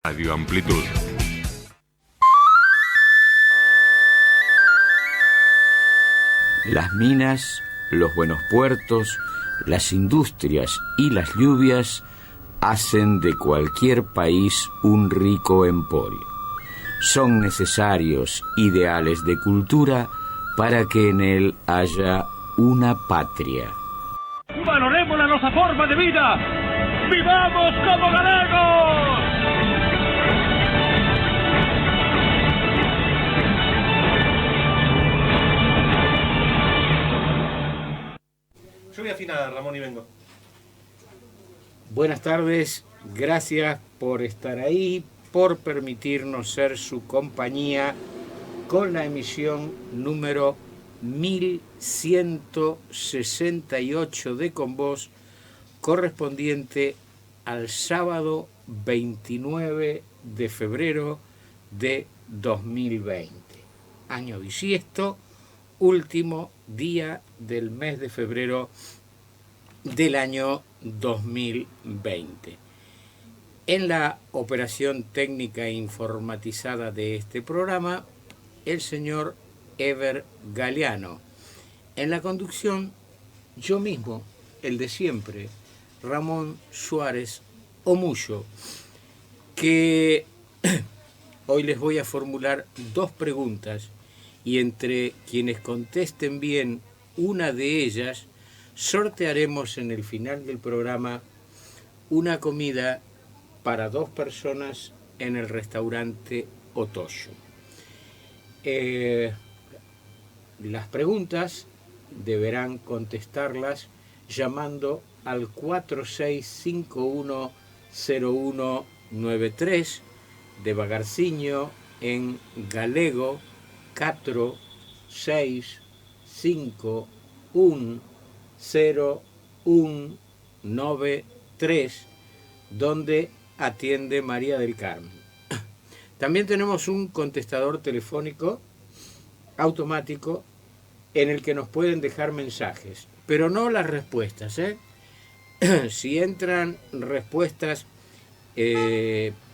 Radio Amplitud. Las minas, los buenos puertos, las industrias y las lluvias hacen de cualquier país un rico emporio. Son necesarios ideales de cultura para que en él haya una patria. ¡Valoremos la nuestra forma de vida! ¡Vivamos como galegos! Yo voy a afinar, Ramón, y vengo. Buenas tardes, gracias por estar ahí, por permitirnos ser su compañía con la emisión número 1168 de Con Vos, correspondiente al sábado 29 de febrero de 2020, año bisiesto, último día del mes de febrero del año 2020. En la operación técnica e informatizada de este programa, el señor Ever Galeano. En la conducción, yo mismo, el de siempre, Ramón Suárez Omuyo, que hoy les voy a formular dos preguntas y entre quienes contesten bien una de ellas, sortearemos en el final del programa una comida para 2 personas en el restaurante Otoyo. Las preguntas deberán contestarlas llamando al 46510193 de Bagarciño en galego 46510193, donde atiende María del Carmen. También tenemos un contestador telefónico automático en el que nos pueden dejar mensajes, pero no las respuestas, ¿eh? Si entran respuestas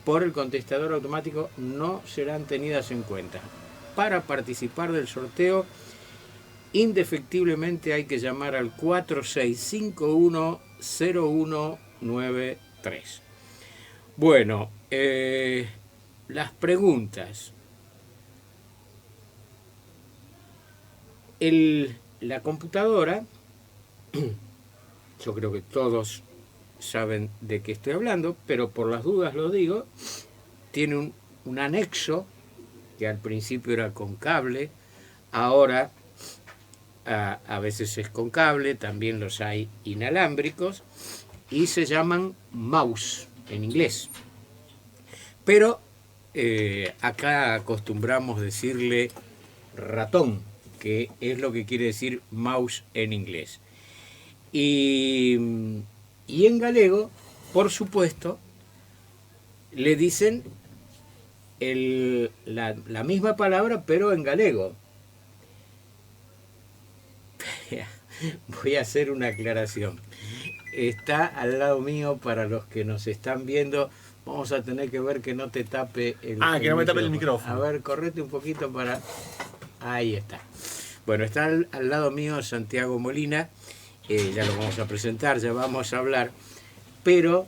por el contestador automático, no serán tenidas en cuenta. Para participar del sorteo, indefectiblemente hay que llamar al 46510193. Bueno, las preguntas. La computadora, yo creo que todos saben de qué estoy hablando, pero por las dudas lo digo, tiene un anexo que al principio era con cable, ahora a veces es con cable, también los hay inalámbricos, y se llaman mouse en inglés. Pero acá acostumbramos decirle ratón, que es lo que quiere decir mouse en inglés. Y en galego, por supuesto, le dicen la misma palabra, pero en galego. Voy a hacer una aclaración. Está al lado mío, para los que nos están viendo, vamos a tener que ver que no te tape el micrófono. Que no me tape el micrófono. A ver, correte un poquito para... Ahí está. Bueno, está al lado mío Santiago Molina, ya lo vamos a presentar, ya vamos a hablar, pero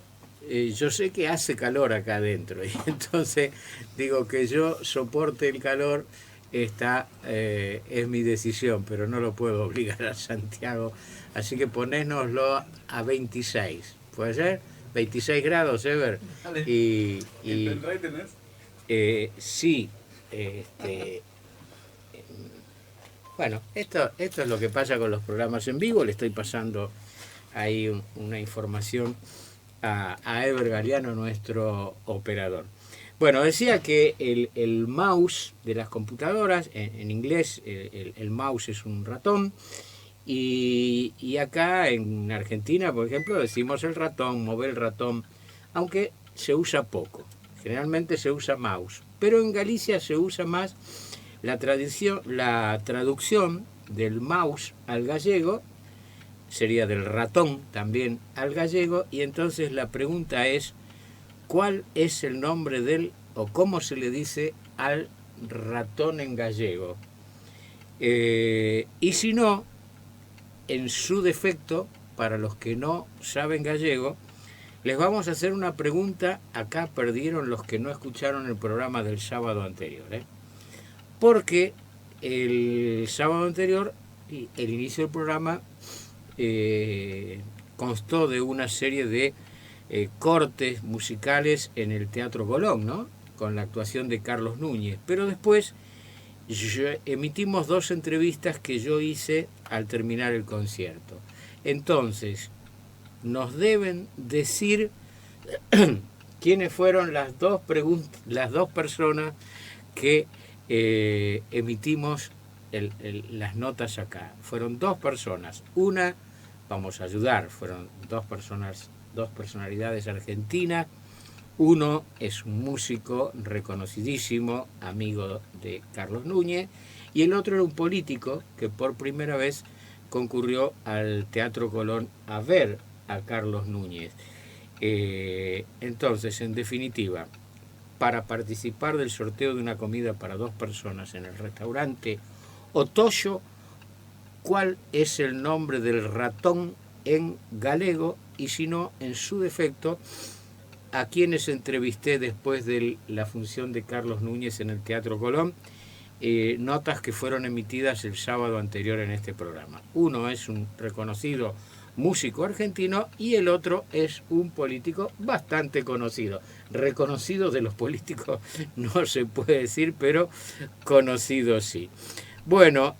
yo sé que hace calor acá adentro, y entonces digo que yo soporte el calor, es mi decisión, pero no lo puedo obligar a Santiago, así que ponénoslo a 26, ¿puede ser? 26 grados, Ever. Dale. ¿El pendrive tenés? Sí, bueno, esto es lo que pasa con los programas en vivo. Le estoy pasando ahí una información a Ever Galeano, nuestro operador. Bueno, decía que el mouse de las computadoras, en inglés el mouse es un ratón, y acá en Argentina, por ejemplo, decimos el ratón, mover el ratón, aunque se usa poco. Generalmente se usa mouse, pero en Galicia se usa más la traducción del mouse al gallego, sería del ratón también al gallego, y entonces la pregunta es, cuál es el nombre del, o cómo se le dice al ratón en gallego. Y si no, en su defecto, para los que no saben gallego, les vamos a hacer una pregunta. Acá perdieron los que no escucharon el programa del sábado anterior, porque el sábado anterior, el inicio del programa, constó de una serie de cortes musicales en el Teatro Colón, ¿no? Con la actuación de Carlos Núñez. Pero después emitimos 2 entrevistas que yo hice al terminar el concierto. Entonces, nos deben decir quiénes fueron las dos personas que emitimos las notas acá. Fueron 2 personas. Una, vamos a ayudar, fueron 2 personalidades argentinas. Uno es un músico reconocidísimo, amigo de Carlos Núñez, y el otro era un político que por primera vez concurrió al Teatro Colón a ver a Carlos Núñez. Entonces, en definitiva, para participar del sorteo de una comida para 2 personas en el restaurante Otoyo, ¿cuál es el nombre del ratón en galego? Y si no, en su defecto, a quienes entrevisté después de la función de Carlos Núñez en el Teatro Colón, notas que fueron emitidas el sábado anterior en este programa. Uno es un reconocido músico argentino y el otro es un político bastante conocido. Reconocido de los políticos no se puede decir, pero conocido sí. Bueno,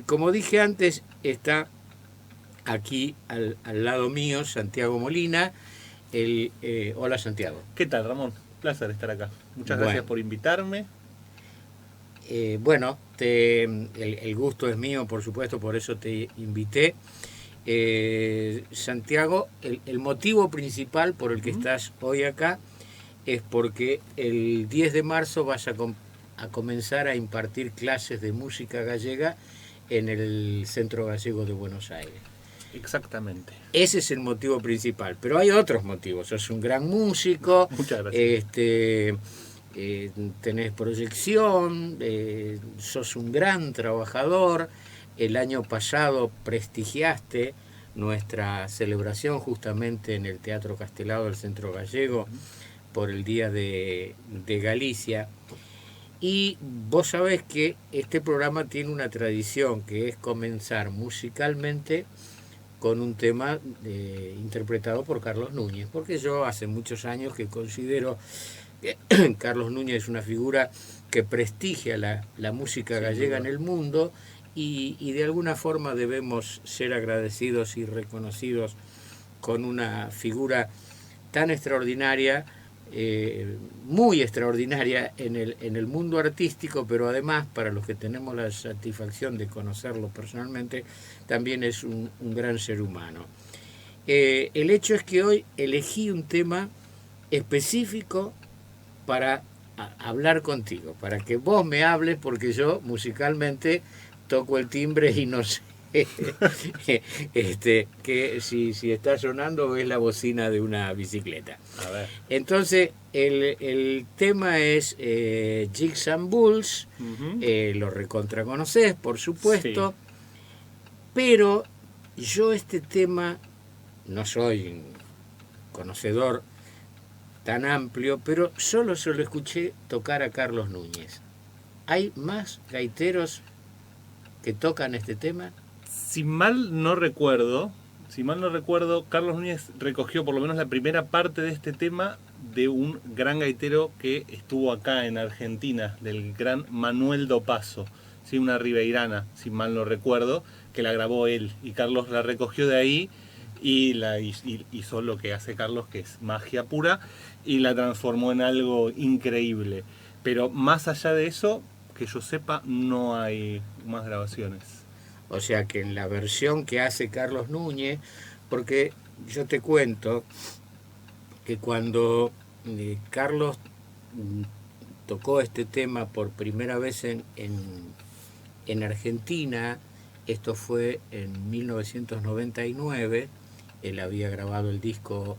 como dije antes, está aquí al lado mío Santiago Molina. Hola, Santiago. ¿Qué tal, Ramón? Placer estar acá. Muchas gracias por invitarme. Bueno, el gusto es mío, por supuesto, por eso te invité. Santiago, el motivo principal por el que estás hoy acá es porque el 10 de marzo vas a comenzar a impartir clases de música gallega en el Centro Gallego de Buenos Aires. Exactamente. Ese es el motivo principal, pero hay otros motivos. Sos un gran músico. Muchas gracias. Tenés proyección, sos un gran trabajador. El año pasado prestigiaste nuestra celebración justamente en el Teatro Castelao del Centro Gallego por el Día de Galicia. Y vos sabés que este programa tiene una tradición que es comenzar musicalmente con un tema interpretado por Carlos Núñez, porque yo hace muchos años que considero que Carlos Núñez es una figura que prestigia la música gallega en el mundo y de alguna forma debemos ser agradecidos y reconocidos con una figura tan extraordinaria, muy extraordinaria en el mundo artístico, pero además, para los que tenemos la satisfacción de conocerlo personalmente, también es un gran ser humano. El hecho es que hoy elegí un tema específico para hablar contigo, para que vos me hables, porque yo musicalmente toco el timbre y no sé que si está sonando es la bocina de una bicicleta. A ver. Entonces el tema es Jigs and Bulls. Lo recontra conocés, por supuesto, sí. Pero yo este tema no soy un conocedor tan amplio, pero solo se lo escuché tocar a Carlos Núñez. ¿Hay más gaiteros que tocan este tema? Si mal no recuerdo, Carlos Núñez recogió por lo menos la primera parte de este tema de un gran gaitero que estuvo acá en Argentina, del gran Manuel Dopazo, ¿sí? Una ribeirana, si mal no recuerdo, que la grabó él, y Carlos la recogió de ahí y hizo lo que hace Carlos, que es magia pura, y la transformó en algo increíble. Pero más allá de eso, que yo sepa, no hay más grabaciones. O sea que en la versión que hace Carlos Núñez, porque yo te cuento que cuando Carlos tocó este tema por primera vez en Argentina, esto fue en 1999, él había grabado el disco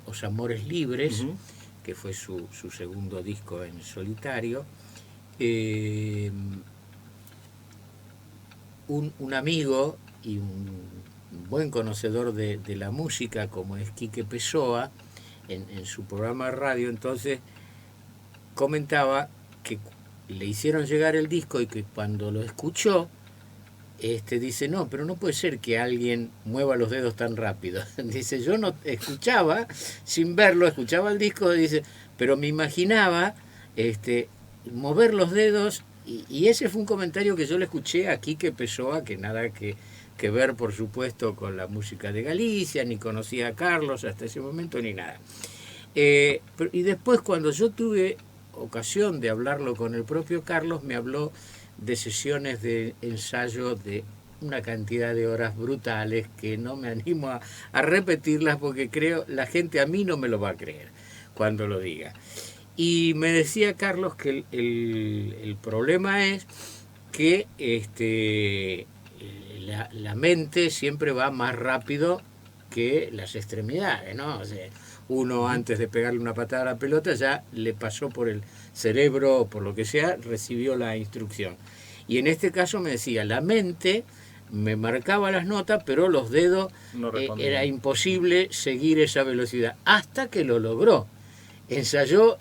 Os Amores Libres, Ujú. que fue su segundo disco en solitario. Un amigo y un buen conocedor de la música, como es Quique Pessoa, en su programa de radio, entonces comentaba que le hicieron llegar el disco y que cuando lo escuchó, dice, no, pero no puede ser que alguien mueva los dedos tan rápido. Dice, yo no escuchaba, sin verlo, escuchaba el disco, dice, pero me imaginaba mover los dedos, y ese fue un comentario que yo le escuché a Quique Pessoa, que nada que ver, por supuesto, con la música de Galicia, ni conocía a Carlos hasta ese momento, ni nada. Y después, cuando yo tuve ocasión de hablarlo con el propio Carlos, me habló de sesiones de ensayo de una cantidad de horas brutales que no me animo a repetirlas, porque creo la gente a mí no me lo va a creer cuando lo diga. Y me decía Carlos que el problema es que la mente siempre va más rápido que las extremidades, ¿no? O sea, uno antes de pegarle una patada a la pelota ya le pasó por el cerebro o por lo que sea, recibió la instrucción. Y en este caso me decía, la mente me marcaba las notas, pero los dedos No respondían. era imposible seguir esa velocidad, hasta que lo logró. Ensayó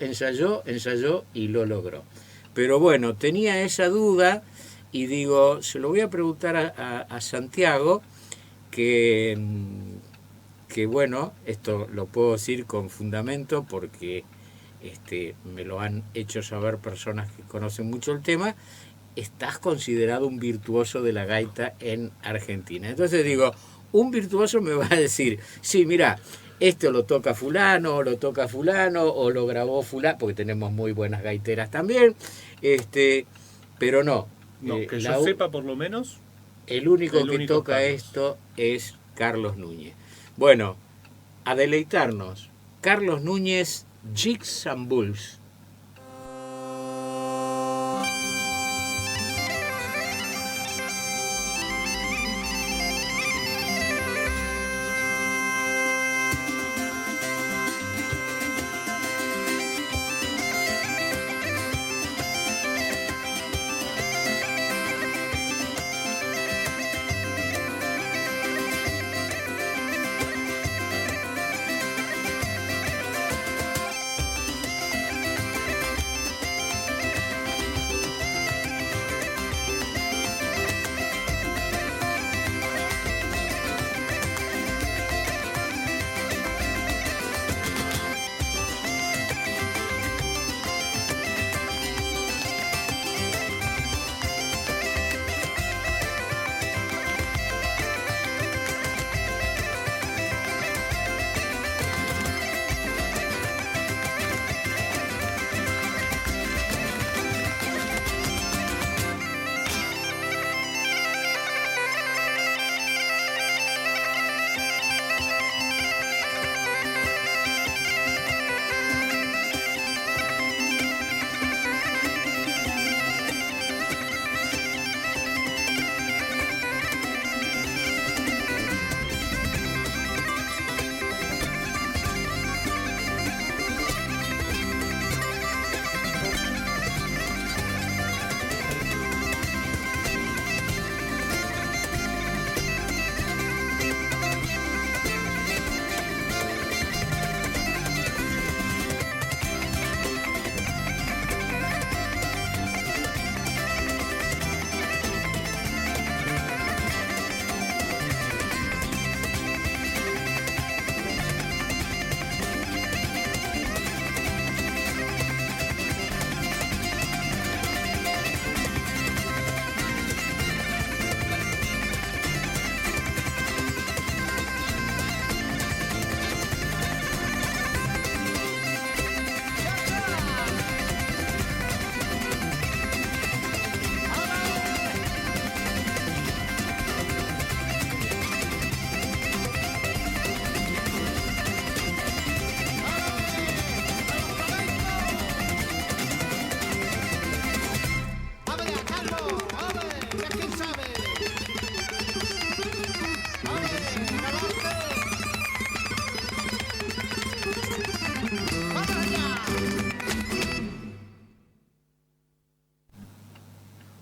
y lo logró. Pero bueno, tenía esa duda y digo, se lo voy a preguntar a Santiago, que bueno, esto lo puedo decir con fundamento porque me lo han hecho saber personas que conocen mucho el tema. Estás considerado un virtuoso de la gaita en Argentina. Entonces digo, un virtuoso me va a decir, sí, mira, esto lo toca fulano, o lo toca fulano, o lo grabó fulano, porque tenemos muy buenas gaiteras también, pero no. No, que yo sepa por lo menos. El único que único toca Carlos. esto es Carlos Núñez. Bueno, a deleitarnos. Carlos Núñez, Jigs and Bulls.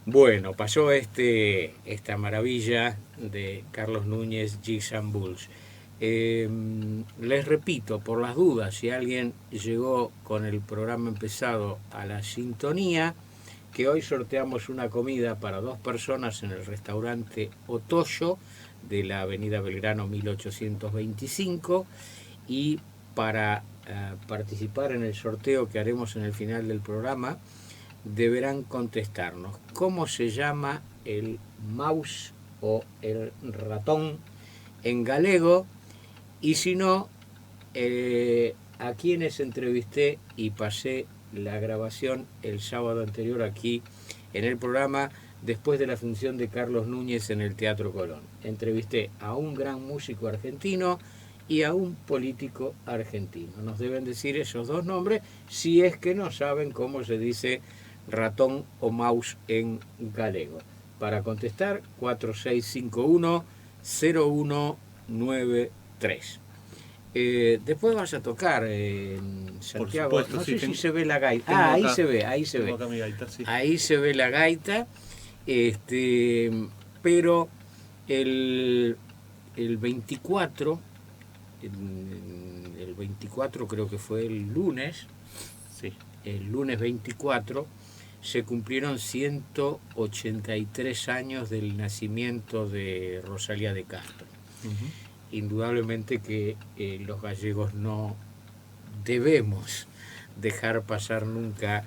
Bueno, pasó esta maravilla de Carlos Núñez, Jigs and Bulls. Les repito, por las dudas, si alguien llegó con el programa empezado a la sintonía, que hoy sorteamos una comida para 2 personas en el restaurante Otoyo de la avenida Belgrano 1825, y para participar en el sorteo que haremos en el final del programa deberán contestarnos cómo se llama el mouse o el ratón en galego, y si no, a quienes entrevisté y pasé la grabación el sábado anterior aquí en el programa después de la función de Carlos Núñez en el Teatro Colón. Entrevisté a un gran músico argentino y a un político argentino. Nos deben decir esos 2 nombres si es que no saben cómo se dice ratón o mouse en galego. Para contestar, 4651-0193. Después vas a tocar en Santiago. Por supuesto, no sí, sé si se ve la gaita. Ahí se ve. Ahí se ve la gaita. Pero el 24, el 24 creo que fue el lunes. Sí. El lunes 24 se cumplieron 183 años del nacimiento de Rosalía de Castro. Indudablemente que los gallegos no debemos dejar pasar nunca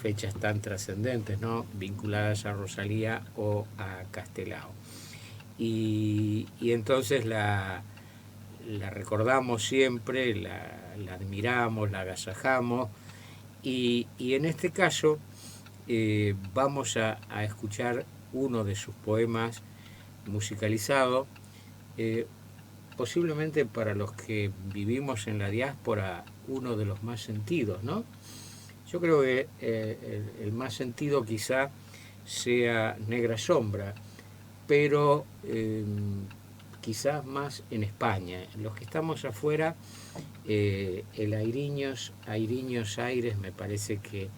fechas tan trascendentes, ¿no?, vinculadas a Rosalía o a Castelao. Y entonces la recordamos siempre, la admiramos, la agasajamos, y en este caso vamos a escuchar uno de sus poemas musicalizado, posiblemente para los que vivimos en la diáspora uno de los más sentidos, ¿no? Yo creo que el más sentido quizá sea Negra Sombra, pero quizás más en España. Los que estamos afuera, el Airiños Aires me parece que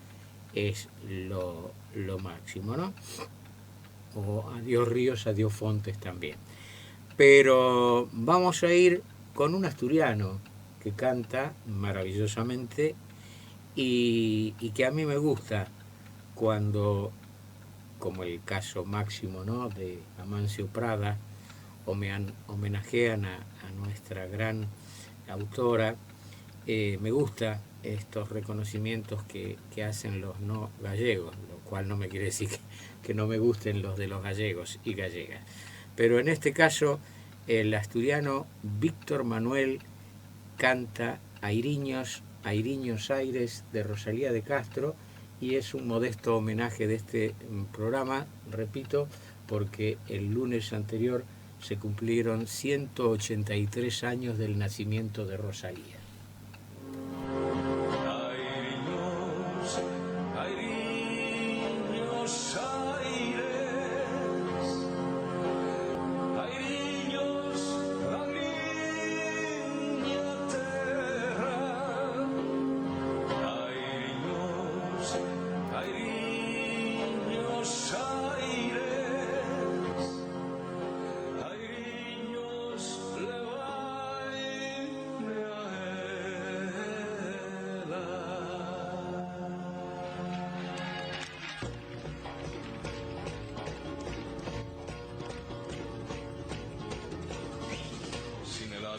es lo máximo, ¿no? O Adiós Ríos, Adiós Fontes también. Pero vamos a ir con un asturiano que canta maravillosamente y que a mí me gusta cuando, como el caso máximo, ¿no?, de Amancio Prada, homenajean a nuestra gran autora. Me gusta estos reconocimientos que hacen los no gallegos, lo cual no me quiere decir que no me gusten los de los gallegos y gallegas. Pero en este caso, el asturiano Víctor Manuel canta Airiños Aires de Rosalía de Castro, y es un modesto homenaje de este programa, repito, porque el lunes anterior se cumplieron 183 años del nacimiento de Rosalía.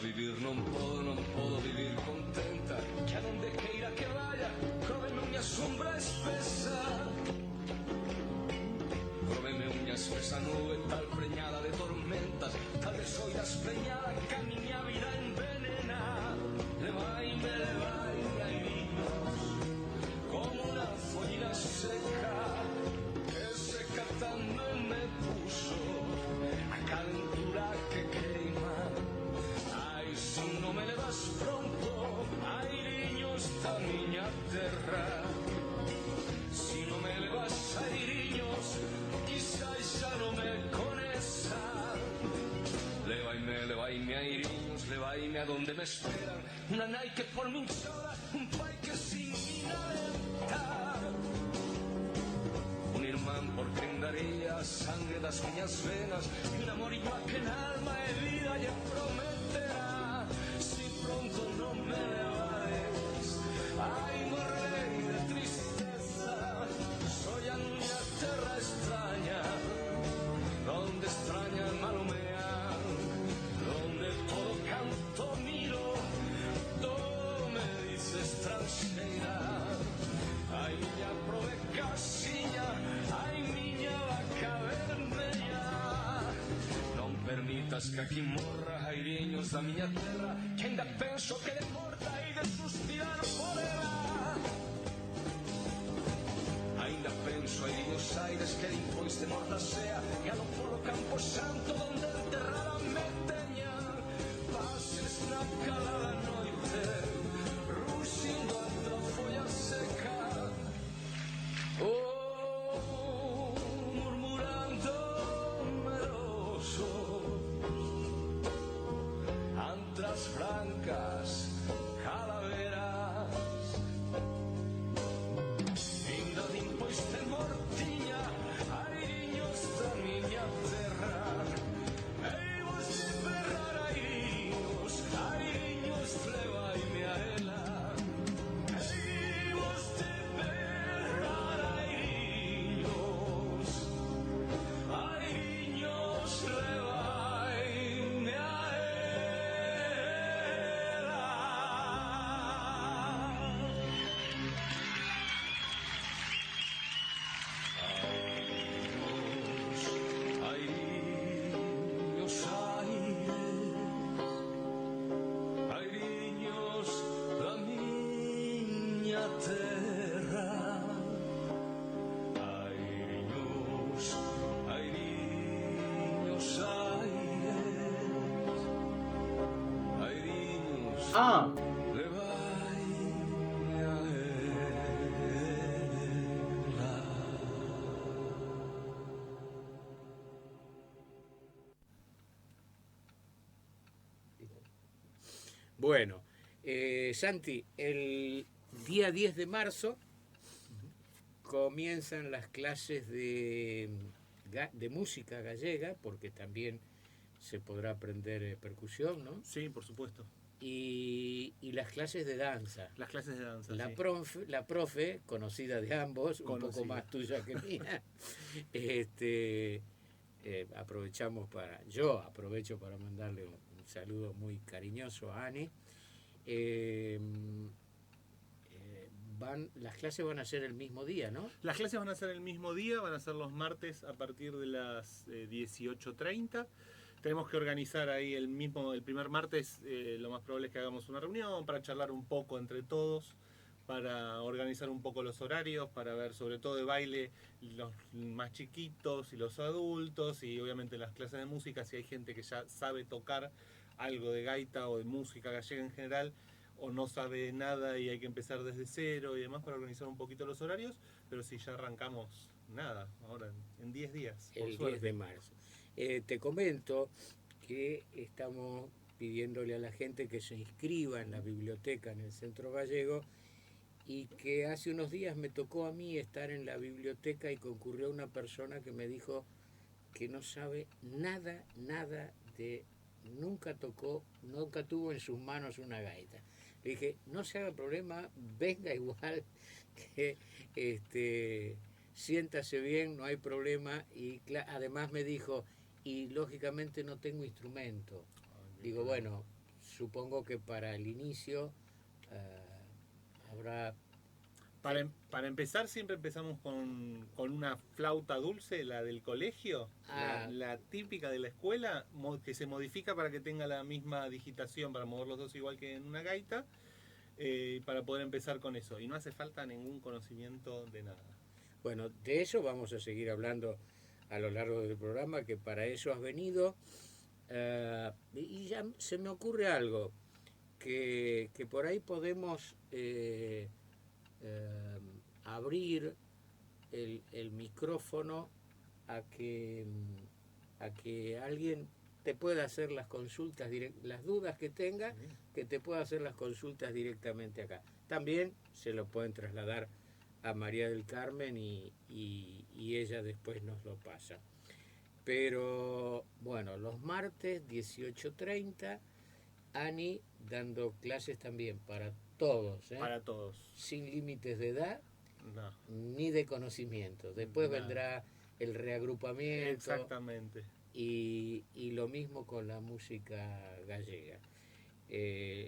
Vivir non podo vivir contenta, que a donde queira que vaya, cómeme unha sombra espesa. Cómeme unha espesa nube tal preñada de tormentas, tal vez oidas preñada que a miña vida envenena. Levaime airiños, como unha follina seca, que secatando me puso a calentura que queima. Si no me levas pronto, airiños da miña terra. Si no me levas airiños, quizás xa non me coneza. Levaime airiños, levaime a donde me esperan. Unha nai que por min chora, un pai que sin min alenta. miñas venas y un amorillo que en alma e vida lle prometerá. Si pronto non me levades, ai, morrei de tristeza. Soy a miña terra extraña, donde extraña malomea, donde todo canto miro, todo me dice extranxeira. Ai, miña prove casiña, ai, miña vaca vermella. Non permitas que aquí morra airiños da miña terra, que ainda penso que de morta e de suspirar poderá. Ainda penso aí nos aires que limpois de morta sea, galo polo campo santo donde enterrada me teña. Pases na calada noite, ruxindo ata folla seca. Oh, murmurando meroso, antras francas calaveras. Ainda limpois de mortiña, airiños da miña terra. Ei, vos de berrar airiños, airiños, levaime a ela. Ei, vos de berrar airiños, airiños, levaime a ela. Airiños, airiños da miña terra. Airiños, airiños, airiños, levaime a ela. Bueno, Santi, el día 10 de marzo comienzan las clases de música gallega, porque también se podrá aprender percusión, ¿no? Sí, por supuesto. Y las clases de danza. Las clases de danza. La sí. profe, conocida de ambos, un poco Conocida. más tuya que mía, yo aprovecho para mandarle un saludo muy cariñoso a Ani. Las clases van a ser el mismo día, ¿no? Las clases van a ser el mismo día, van a ser los martes a partir de las 18:30. Tenemos que organizar ahí el primer martes, lo más probable es que hagamos una reunión para charlar un poco entre todos, para organizar un poco los horarios, para ver sobre todo de baile los más chiquitos y los adultos, y obviamente las clases de música, si hay gente que ya sabe tocar algo de gaita o de música gallega en general, o no sabe nada y hay que empezar desde cero y demás, para organizar un poquito los horarios. Pero si ya arrancamos nada, ahora en 10 días. Por El suerte. 10 de marzo. Te comento que estamos pidiéndole a la gente que se inscriba en la biblioteca en el Centro Gallego, y que hace unos días me tocó a mí estar en la biblioteca y concurrió una persona que me dijo que no sabe nada de... nunca tuvo en sus manos una gaita. Le dije, no se haga problema, venga igual, que siéntase bien, no hay problema. Y además me dijo, y lógicamente no tengo instrumento. Digo, bueno, supongo que para el inicio habrá... Para empezar, siempre empezamos con una flauta dulce, la del colegio, la típica de la escuela, que se modifica para que tenga la misma digitación, para mover los dos igual que en una gaita, para poder empezar con eso. Y no hace falta ningún conocimiento de nada. Bueno, de eso vamos a seguir hablando a lo largo del programa, que para eso has venido. Y ya se me ocurre algo, que por ahí podemos abrir el micrófono a que alguien te pueda hacer las consultas, las dudas que tenga, que te pueda hacer las consultas directamente acá. También se lo pueden trasladar a María del Carmen y ella después nos lo pasa. Pero bueno, los martes 18:30, Ani dando clases también para todos, ¿eh? Para todos. Sin límites de edad No. ni de conocimiento. Después Nada. vendrá el reagrupamiento. Exactamente. Y lo mismo con la música gallega.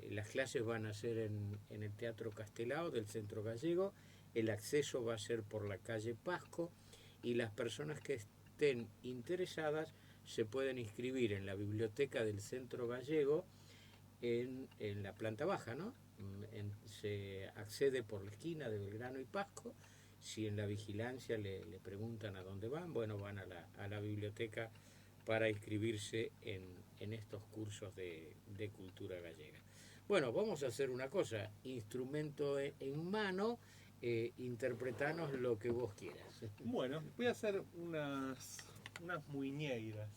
Las clases van a ser en el Teatro Castelao del Centro Gallego. El acceso va a ser por la calle Pasco y las personas que estén interesadas se pueden inscribir en la biblioteca del Centro Gallego en la planta baja, ¿no? Se accede por la esquina de Belgrano y Pasco. Si en la vigilancia le preguntan a dónde van, bueno, van a la biblioteca para inscribirse en estos cursos de cultura gallega. Bueno, vamos a hacer una cosa, instrumento en mano, interpretanos lo que vos quieras. Bueno, voy a hacer unas muñeiras.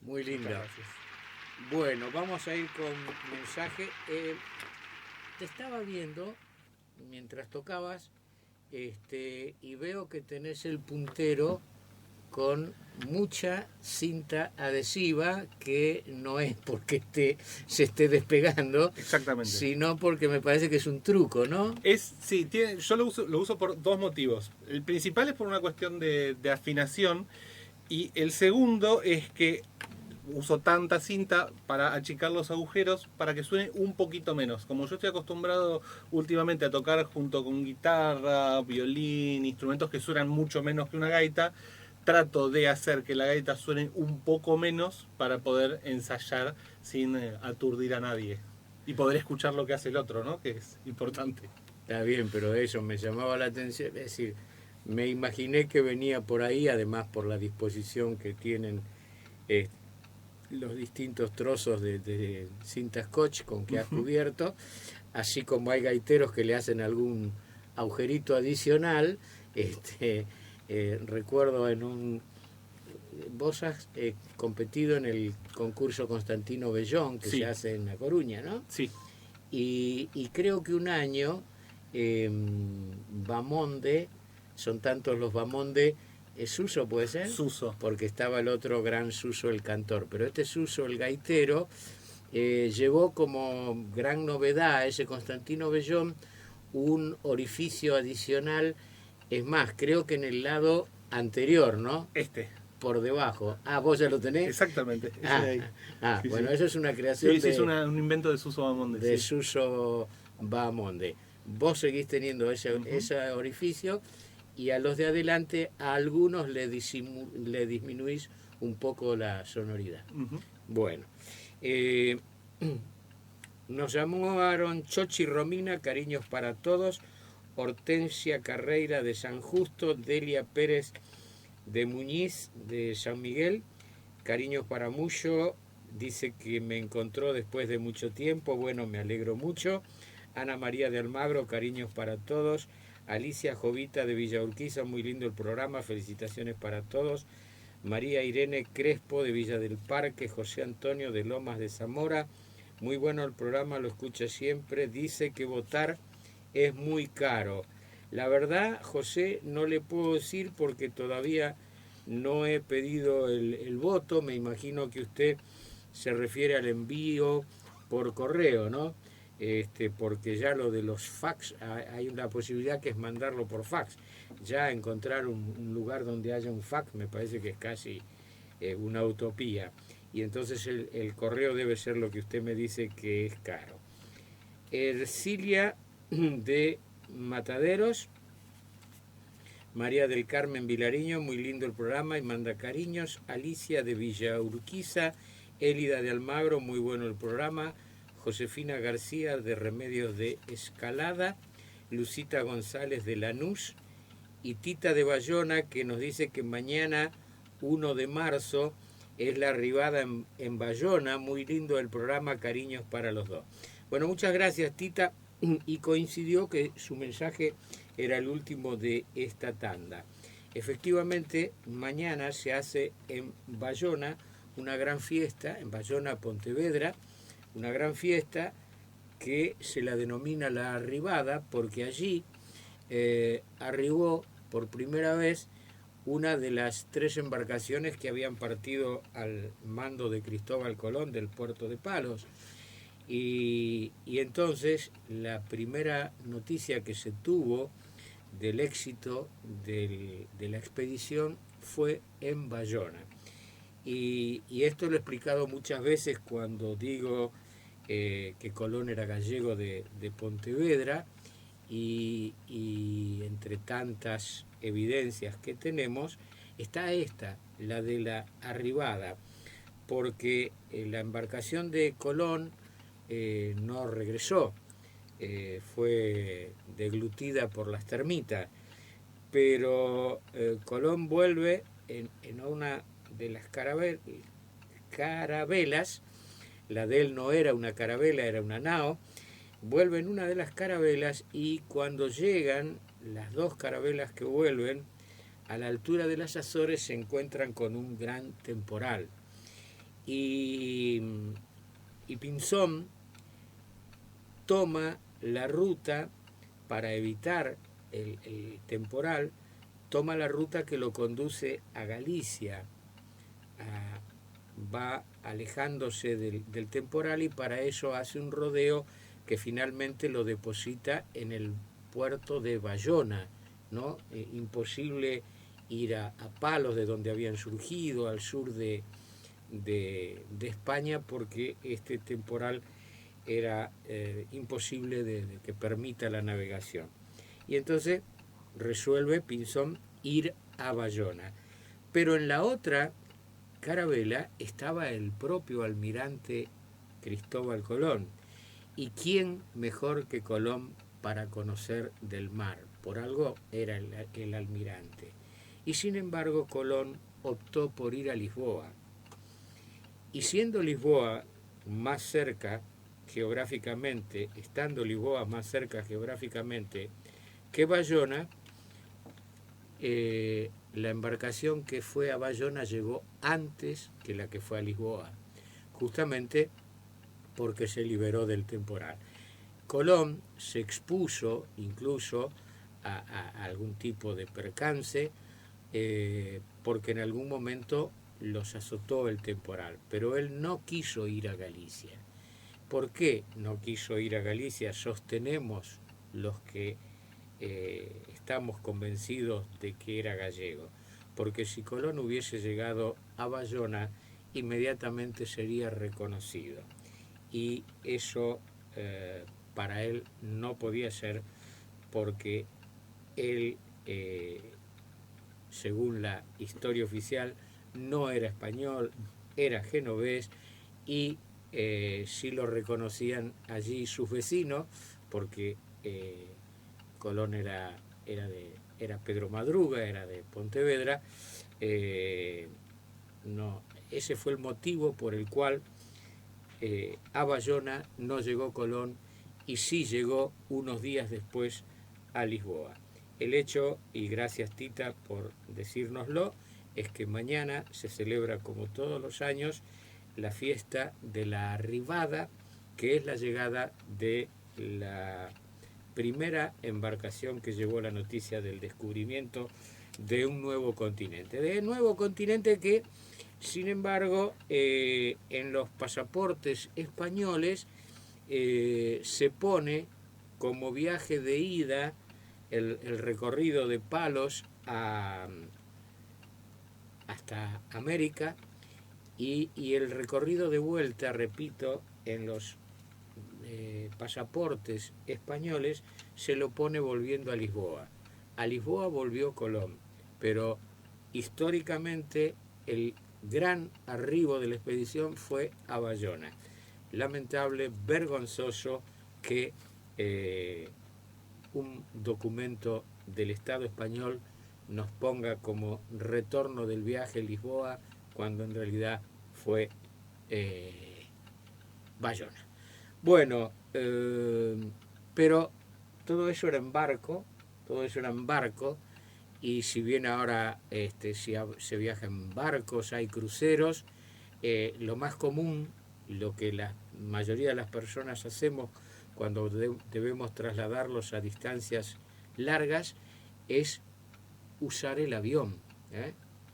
Muy linda. Gracias. Bueno, vamos a ir con mensaje. Te estaba viendo mientras tocabas y veo que tenés el puntero con mucha cinta adhesiva, que no es porque se esté despegando, Exactamente. sino porque me parece que es un truco, ¿no? Sí, yo lo uso por dos motivos. El principal es por una cuestión de afinación, y el segundo es que uso tanta cinta para achicar los agujeros para que suene un poquito menos. Como yo estoy acostumbrado últimamente a tocar junto con guitarra, violín, instrumentos que suenan mucho menos que una gaita, trato de hacer que la gaita suene un poco menos para poder ensayar sin aturdir a nadie y poder escuchar lo que hace el otro, ¿no? Que es importante. Está bien, pero eso me llamaba la atención, es decir, me imaginé que venía por ahí, además por la disposición que tienen los distintos trozos de cinta scotch con que has cubierto, así como hay gaiteros que le hacen algún agujerito adicional. Recuerdo vos has competido en el concurso Constantino Bellón que Sí. se hace en La Coruña, ¿no? Sí, Y creo que un año Bamonde, son tantos los Bamonde, Suso puede ser, Suso. porque estaba el otro gran Suso el cantor, pero este Suso el gaitero llevó como gran novedad a ese Constantino Bellón un orificio adicional, es más, creo que en el lado anterior, ¿no? Por debajo. Ah, ¿vos ya lo tenés? Exactamente. ese de ahí. Sí, Bueno, sí. eso es una creación Sí, es un invento de Suso Bamonde. de Sí. Suso Bamonde. Vos seguís teniendo ese orificio y a los de adelante a algunos le disminuís un poco la sonoridad. Ujú. Bueno, nos llamaron Chochi Romina, cariños para todos, Hortensia Carreira de San Justo, Delia Pérez de Muñiz de San Miguel, cariños para Mucho, dice que me encontró después de mucho tiempo, bueno, me alegro mucho. Ana María de Almagro, cariños para todos. Alicia Jovita de Villa Urquiza, muy lindo el programa, felicitaciones para todos. María Irene Crespo de Villa del Parque, José Antonio de Lomas de Zamora, muy bueno el programa, lo escucha siempre, dice que votar es muy caro. La verdad, José, no le puedo decir porque todavía no he pedido el voto, me imagino que usted se refiere al envío por correo, ¿no? Porque ya lo de los fax, hay una posibilidad que es mandarlo por fax. Ya encontrar un lugar donde haya un fax me parece que es casi una utopía. Y entonces el correo debe ser lo que usted me dice que es caro. Ercilia de Mataderos, María del Carmen Vilariño, muy lindo el programa y manda cariños. Alicia de Villa Urquiza, Élida de Almagro, muy bueno el programa. Josefina García de Remedios de Escalada, Lucita González de Lanús y Tita de Bayona, que nos dice que mañana 1 de marzo es la arribada en Bayona. Muy lindo el programa, cariños para los dos. Bueno, muchas gracias, Tita, y coincidió que su mensaje era el último de esta tanda. Efectivamente, mañana se hace en Bayona una gran fiesta, en Bayona, Pontevedra, una gran fiesta que se la denomina la arribada porque allí arribó por primera vez una de las 3 embarcaciones que habían partido al mando de Cristóbal Colón del puerto de Palos. Y entonces la primera noticia que se tuvo del éxito de la expedición fue en Bayona. Y esto lo he explicado muchas veces cuando digo que Colón era gallego de Pontevedra y entre tantas evidencias que tenemos está esta, la de la arribada, porque la embarcación de Colón no regresó, fue deglutida por las termitas, pero Colón vuelve en una de las carabelas, la de él no era una carabela, era una nao, vuelve en una de las carabelas y cuando llegan las 2 carabelas que vuelven, a la altura de las Azores se encuentran con un gran temporal. Y Pinzón toma la ruta para evitar el temporal, toma la ruta que lo conduce a Galicia, va alejándose del temporal y para eso hace un rodeo que finalmente lo deposita en el puerto de Bayona, ¿no? Imposible ir a Palos, de donde habían surgido, al sur de España, porque este temporal era imposible de que permita la navegación. Y entonces resuelve Pinzón ir a Bayona. Pero en la otra carabela estaba el propio almirante Cristóbal Colón. ¿Y quién mejor que Colón para conocer del mar? Por algo era el almirante. Y sin embargo Colón optó por ir a Lisboa. Y siendo Lisboa más cerca geográficamente, estando Lisboa más cerca geográficamente que Bayona, la embarcación que fue a Bayona llegó antes que la que fue a Lisboa, justamente porque se liberó del temporal. Colón se expuso incluso a algún tipo de percance, porque en algún momento los azotó el temporal, pero él no quiso ir a Galicia. ¿Por qué no quiso ir a Galicia? Sostenemos los que estamos convencidos de que era gallego, porque si Colón hubiese llegado a Bayona, inmediatamente sería reconocido, y eso para él no podía ser, porque él, según la historia oficial, no era español, era genovés, y sí lo reconocían allí sus vecinos, porque Colón era Pedro Madruga, era de Pontevedra. No, ese fue el motivo por el cual a Bayona no llegó Colón, y sí llegó unos días después a Lisboa. El hecho, y gracias Tita por decírnoslo, es que mañana se celebra, como todos los años, la fiesta de la arribada, que es la llegada de la primera embarcación que llevó la noticia del descubrimiento de un nuevo continente. De un nuevo continente que, sin embargo, en los pasaportes españoles se pone como viaje de ida el recorrido de Palos hasta América, y el recorrido de vuelta, repito, en los pasaportes españoles se lo pone volviendo a Lisboa. A Lisboa volvió Colón, pero históricamente el gran arribo de la expedición fue a Bayona. Lamentable, vergonzoso que un documento del Estado español nos ponga como retorno del viaje a Lisboa, cuando en realidad fue Bayona. Bueno, pero todo eso era en barco, y si bien ahora se viaja en barcos, hay cruceros, lo más común, lo que la mayoría de las personas hacemos cuando debemos trasladarlos a distancias largas, es usar el avión.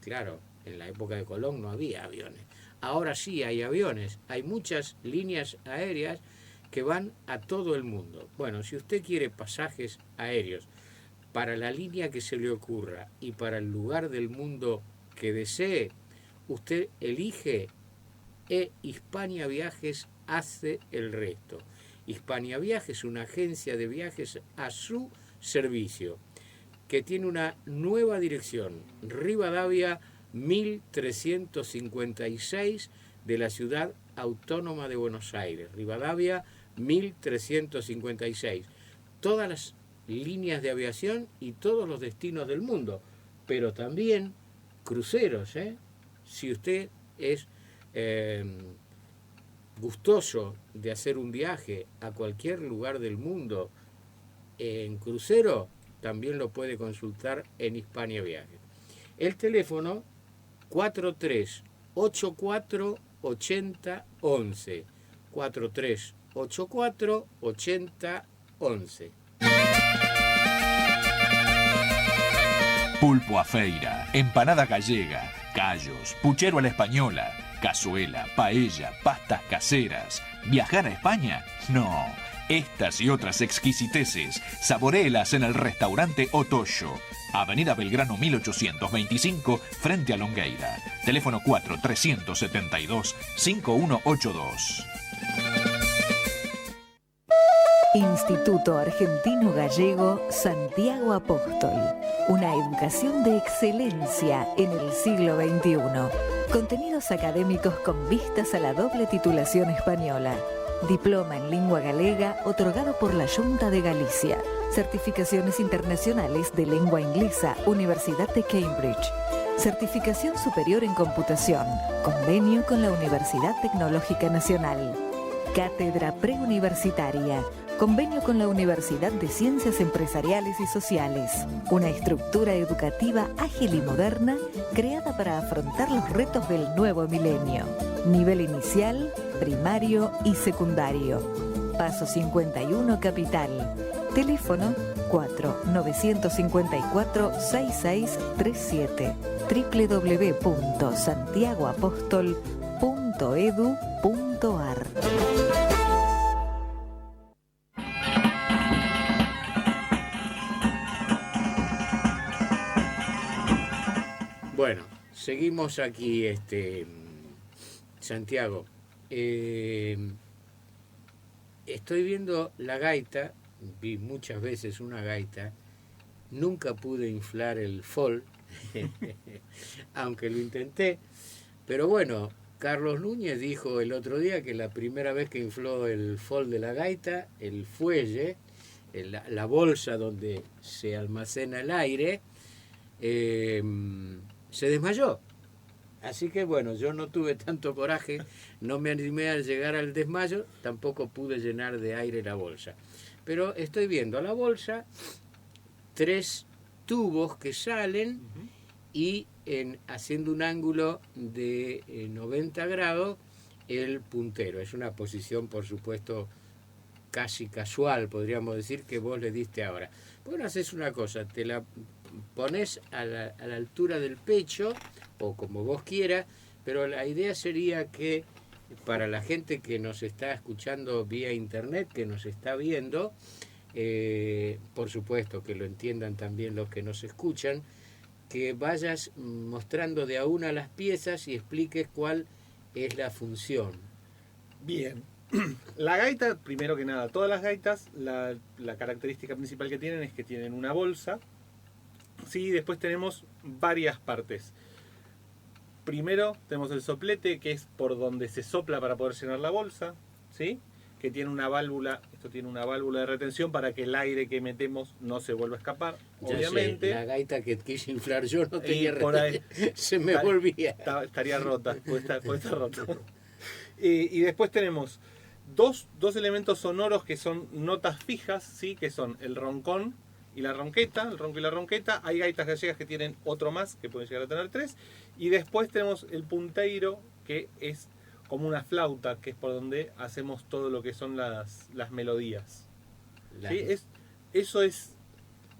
Claro, en la época de Colón no había aviones. Ahora sí hay aviones, hay muchas líneas aéreas que van a todo el mundo. Bueno, si usted quiere pasajes aéreos para la línea que se le ocurra y para el lugar del mundo que desee, usted elige, Hispania Viajes hace el resto. Hispania Viajes, una agencia de viajes a su servicio, que tiene una nueva dirección, Rivadavia 1356 de la Ciudad Autónoma de Buenos Aires. Rivadavia 1356. Todas las líneas de aviación y todos los destinos del mundo, pero también cruceros. Si usted es gustoso de hacer un viaje a cualquier lugar del mundo en crucero, también lo puede consultar en Hispania Viajes. El teléfono 4384-8011. 4384-8011. Pulpo a feira, empanada gallega, callos, puchero a la española, cazuela, paella, pastas caseras. ¿Viajar a España? No. Estas y otras exquisiteces, saboréelas en el restaurante Otoyo, Avenida Belgrano 1825, frente a Longueira. Teléfono 4-372-5182. Instituto Argentino Gallego Santiago Apóstol. Una educación de excelencia en el siglo XXI. Contenidos académicos con vistas a la doble titulación española. Diploma en lengua galega otorgado por la Junta de Galicia. Certificaciones internacionales de lengua inglesa, Universidad de Cambridge. Certificación superior en computación. Convenio con la Universidad Tecnológica Nacional. Cátedra preuniversitaria. Convenio con la Universidad de Ciencias Empresariales y Sociales. Una estructura educativa ágil y moderna creada para afrontar los retos del nuevo milenio. Nivel inicial, primario y secundario. Paso 51 Capital. Teléfono 4-954-6637. www.santiagoapostol.edu.ar. Bueno, seguimos aquí, Santiago. Estoy viendo la gaita, vi muchas veces una gaita, nunca pude inflar el fol, aunque lo intenté, pero bueno, Carlos Núñez dijo el otro día que la primera vez que infló el fol de la gaita, el fuelle, la bolsa donde se almacena el aire, se desmayó. Así que bueno, yo no tuve tanto coraje, no me animé a llegar al desmayo, tampoco pude llenar de aire la bolsa. Pero estoy viendo a la bolsa 3 tubos que salen y haciendo un ángulo de 90 grados el puntero. Es una posición, por supuesto, casi casual, podríamos decir, que vos le diste ahora. Bueno, haces una cosa, te la pones a la altura del pecho o como vos quieras, pero la idea sería que para la gente que nos está escuchando vía internet, que nos está viendo, por supuesto que lo entiendan también los que nos escuchan, que vayas mostrando de a una las piezas y expliques cuál es la función. Bien. La gaita, primero que nada, todas las gaitas, la característica principal que tienen es que tienen una bolsa. Sí, después tenemos varias partes. Primero tenemos el soplete, que es por donde se sopla para poder llenar la bolsa, ¿sí? Que tiene una válvula, esto tiene una válvula de retención para que el aire que metemos no se vuelva a escapar, Ya obviamente. sé, la gaita que quise inflar yo no tenía por ahí, se me volvía. Estaría rota, puede estar rota. Y después tenemos dos elementos sonoros que son notas fijas, ¿sí? Que son el roncón y la ronqueta, el ronco y la ronqueta. Hay gaitas gallegas que tienen otro más, que pueden llegar a tener 3. Y después tenemos el punteiro, que es como una flauta, que es por donde hacemos todo lo que son las melodías. ¿Sí? Eso es...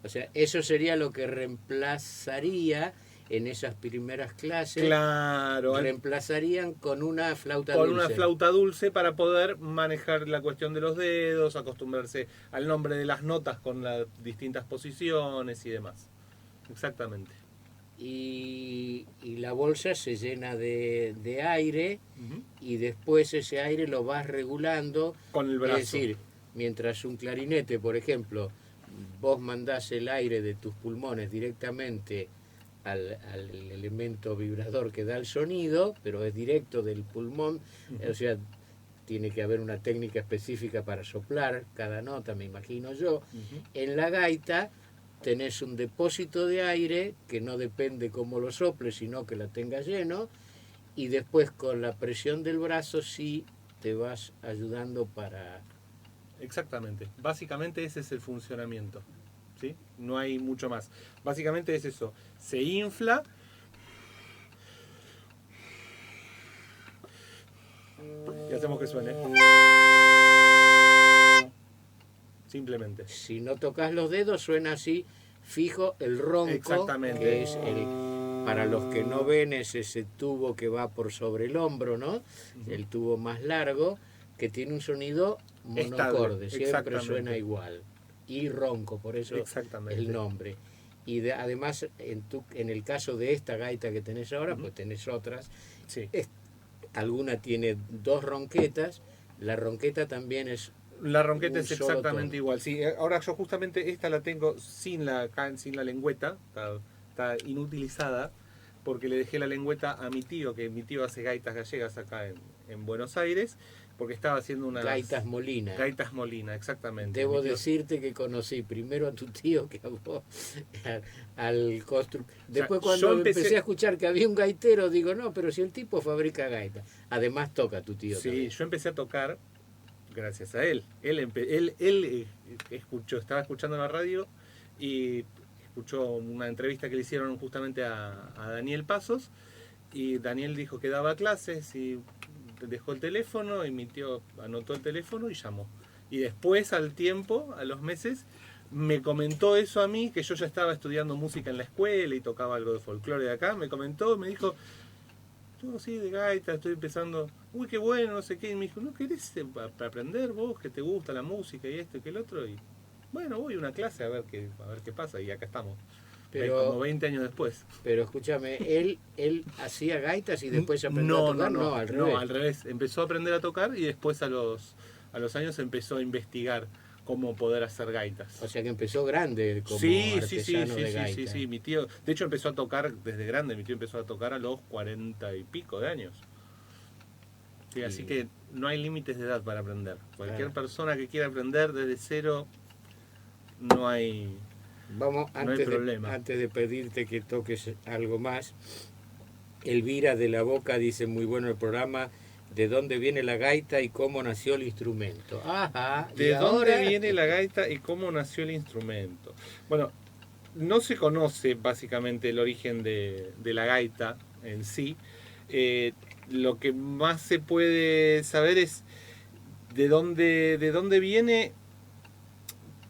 O sea, eso sería lo que reemplazaría en esas primeras clases. Claro. Reemplazarían con una flauta dulce. Con una flauta dulce para poder manejar la cuestión de los dedos, acostumbrarse al nombre de las notas con las distintas posiciones y demás. Exactamente. Y la bolsa se llena de aire y después ese aire lo vas regulando con el brazo. Es decir, mientras un clarinete, por ejemplo, vos mandás el aire de tus pulmones directamente al elemento vibrador que da el sonido, pero es directo del pulmón, o sea, tiene que haber una técnica específica para soplar cada nota, me imagino yo. En la gaita tenés un depósito de aire que no depende cómo lo soples, sino que la tengas lleno, y después con la presión del brazo sí te vas ayudando para... Exactamente, básicamente ese es el funcionamiento, ¿sí? No hay mucho más. Básicamente es eso, se infla y hacemos que suene. Simplemente. Si no tocas los dedos suena así, fijo, el ronco. Exactamente. Que es para los que no ven, es ese tubo que va por sobre el hombro, ¿no? El tubo más largo, que tiene un sonido monocorde, siempre suena igual. Y ronco, por eso el nombre. Y además, en el caso de esta gaita que tenés ahora, pues tenés otras. Sí. Alguna tiene 2 ronquetas, la ronqueta también es... La ronqueta es exactamente igual. Sí, ahora yo justamente esta la tengo sin la lengüeta, está inutilizada, porque le dejé la lengüeta a mi tío, que mi tío hace gaitas gallegas acá en Buenos Aires, porque estaba haciendo unas... Gaitas Molina. Gaitas Molina, exactamente. Debo Mi tío- decirte que conocí primero a tu tío que a vos, al constructor. Después yo cuando empecé- empecé a escuchar que había un gaitero, digo, no, pero si el tipo fabrica gaitas. Además toca tu tío Sí, también. yo empecé a tocar gracias a él. Él escuchó, estaba escuchando la radio y escuchó una entrevista que le hicieron justamente a Daniel Pasos, y Daniel dijo que daba clases y dejó el teléfono, y mi tío anotó el teléfono y llamó. Y después, al tiempo, a los meses, me comentó eso a mí, que yo ya estaba estudiando música en la escuela y tocaba algo de folclore de acá. Me comentó, me dijo, yo sí, de gaita, estoy empezando, uy, qué bueno, no sé qué. Y me dijo, ¿no querés aprender vos, que te gusta la música y esto y que el otro? Y bueno, voy a una clase a ver qué pasa, y acá estamos. Pero- Como 20 años después. Pero escúchame, él hacía gaitas y después aprendió a tocar. No, al revés. al revés. Empezó a aprender a tocar y después a los años empezó a investigar cómo poder hacer gaitas. O sea que empezó grande como Sí, artesano de gaita. sí, mi tío, de hecho empezó a tocar desde grande, mi tío empezó a tocar a los 40 y pico de años. Sí, así Y- que no hay límites de edad para aprender. Cualquier Claro. persona que quiera aprender desde cero, no hay... Vamos, No hay antes, problema. antes de pedirte que toques algo más, Elvira de la Boca dice, muy bueno el programa, ¿de dónde viene la gaita y cómo nació el instrumento? Ajá. ¿y ¿De dónde ahora? viene la gaita y cómo nació el instrumento? Bueno, no se conoce básicamente el origen de la gaita en sí. Lo que más se puede saber es de dónde viene.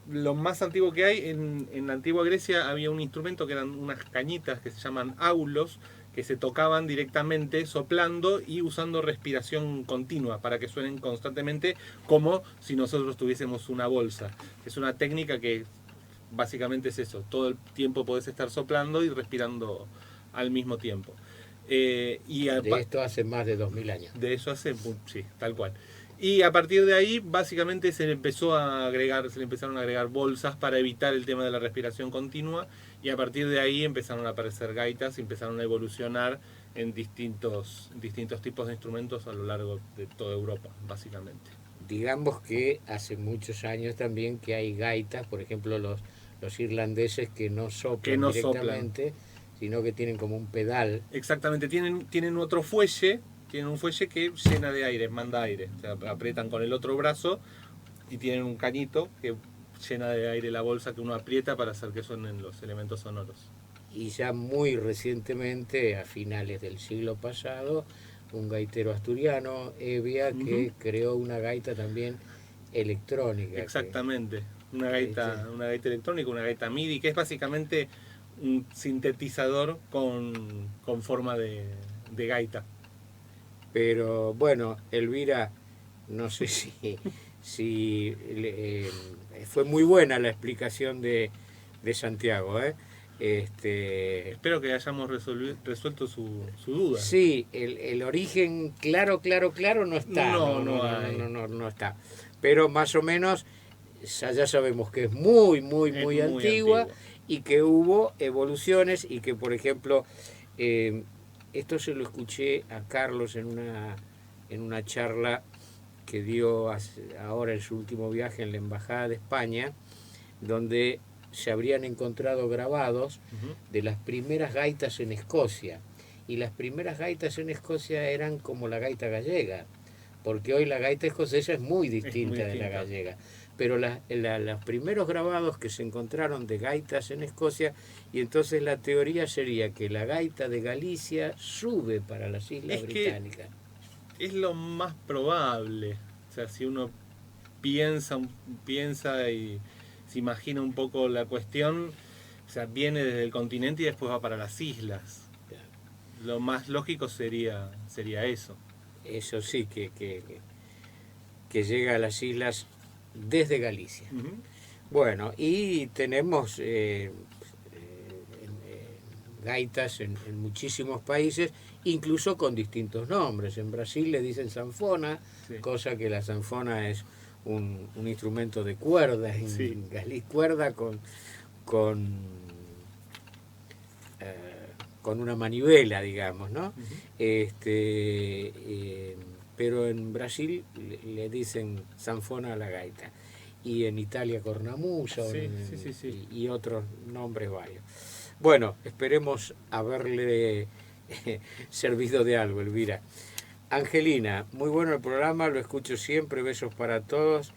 Lo más antiguo que hay, en la antigua Grecia había un instrumento que eran unas cañitas que se llaman aulos, que se tocaban directamente soplando y usando respiración continua para que suenen constantemente, como si nosotros tuviésemos una bolsa. Es una técnica que básicamente es eso, todo el tiempo podés estar soplando y respirando al mismo tiempo. De esto hace más de 2000 años. De eso hace, sí, tal cual. Y a partir de ahí, básicamente se le empezaron a agregar bolsas para evitar el tema de la respiración continua, y a partir de ahí empezaron a aparecer gaitas y empezaron a evolucionar en distintos tipos de instrumentos a lo largo de toda Europa, básicamente. Digamos que hace muchos años también que hay gaitas, por ejemplo los irlandeses que no soplan Que no directamente, sino que tienen como un pedal. Exactamente, tienen otro fuelle, tienen un fuelle que llena de aire, manda aire. O sea, aprietan con el otro brazo y tienen un cañito que llena de aire la bolsa que uno aprieta para hacer que suenen los elementos sonoros. Y ya muy recientemente, a finales del siglo pasado, un gaitero asturiano, Evia, que creó una gaita también electrónica. Exactamente, una gaita electrónica, una gaita MIDI, que es básicamente un sintetizador con forma de gaita. Pero bueno, Elvira, no sé si fue muy buena la explicación de Santiago, ¿eh? Espero que hayamos resuelto su duda. Sí, el origen claro no está. No está. Pero más o menos ya sabemos que es muy antigua, y que hubo evoluciones, y que, por ejemplo, esto se lo escuché a Carlos en una charla que dio ahora en su último viaje en la Embajada de España, donde se habrían encontrado grabados de las primeras gaitas en Escocia. Y las primeras gaitas en Escocia eran como la gaita gallega, porque hoy la gaita escocesa es muy distinta de la gallega. Pero los primeros grabados que se encontraron de gaitas en Escocia, y entonces la teoría sería que la gaita de Galicia sube para las Islas Británicas. Es lo más probable. O sea, si uno piensa y se imagina un poco la cuestión, o sea, viene desde el continente y después va para las islas. Lo más lógico sería eso. Eso sí, que llega a las islas desde Galicia. Bueno, y tenemos gaitas en muchísimos países, incluso con distintos nombres. En Brasil le dicen sanfona, Sí. cosa que la sanfona es un instrumento de cuerda, Sí. en Galicia cuerda con con una manivela, digamos, ¿no? Pero en Brasil le dicen sanfona a la gaita, y en Italia cornamusa, Sí. y otros nombres varios. Bueno, esperemos haberle servido de algo, Elvira. Angelina, muy bueno el programa, lo escucho siempre, besos para todos.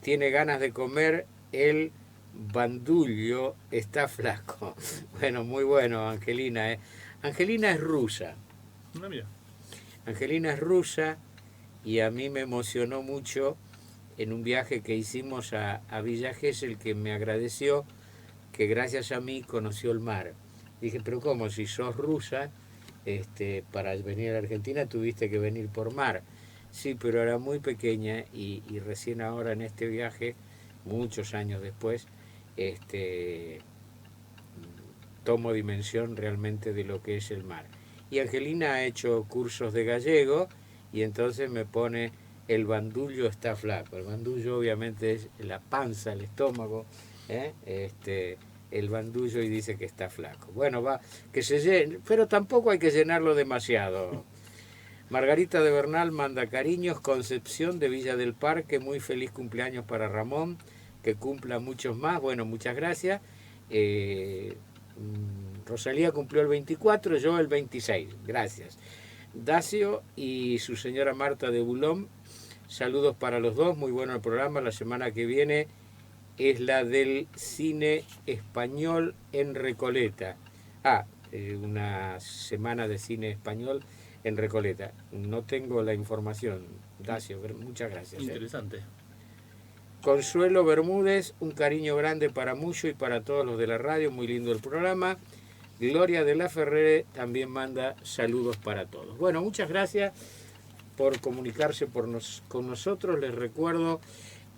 Tiene ganas de comer el bandullo, está flaco. Bueno, muy bueno, Angelina. Angelina es rusa. No, mira. Angelina es rusa y a mí me emocionó mucho en un viaje que hicimos a Villa Gesell, que me agradeció que gracias a mí conoció el mar. Dije, pero ¿cómo? Si sos rusa, para venir a la Argentina tuviste que venir por mar. Sí, pero era muy pequeña y recién ahora en este viaje, muchos años después, tomo dimensión realmente de lo que es el mar. Y Angelina ha hecho cursos de gallego y entonces me pone el bandullo está flaco. El bandullo obviamente es la panza, el estómago, el bandullo, y dice que está flaco. Bueno, va, que se llene, pero tampoco hay que llenarlo demasiado. Margarita de Bernal manda cariños. Concepción de Villa del Parque, muy feliz cumpleaños para Ramón, que cumpla muchos más. Bueno, muchas gracias. Rosalía cumplió el 24, yo el 26, gracias. Dacio y su señora Marta de Bulón, saludos para los dos, muy bueno el programa. La semana que viene es la del cine español en Recoleta. Una semana de cine español en Recoleta. No tengo la información, Dacio, muchas gracias. Interesante. Consuelo Bermúdez, un cariño grande para Mucho y para todos los de la radio, muy lindo el programa. Gloria de la Ferrere también manda saludos para todos. Bueno, muchas gracias por comunicarse con nosotros. Les recuerdo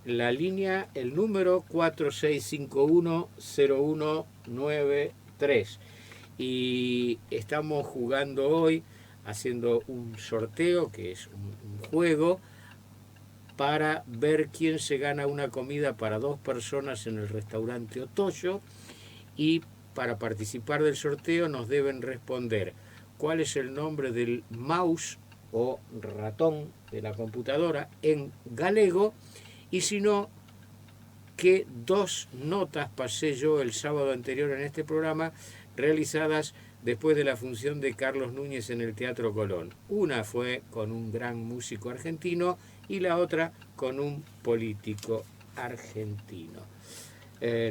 la línea, el número 4651-0193. Y estamos jugando hoy, haciendo un sorteo, que es un juego, para ver quién se gana una comida para 2 personas en el restaurante Otoyo. Y para participar del sorteo nos deben responder cuál es el nombre del mouse o ratón de la computadora en galego, y si no, qué 2 notas pasé yo el sábado anterior en este programa, realizadas después de la función de Carlos Núñez en el Teatro Colón. Una fue con un gran músico argentino y la otra con un político argentino.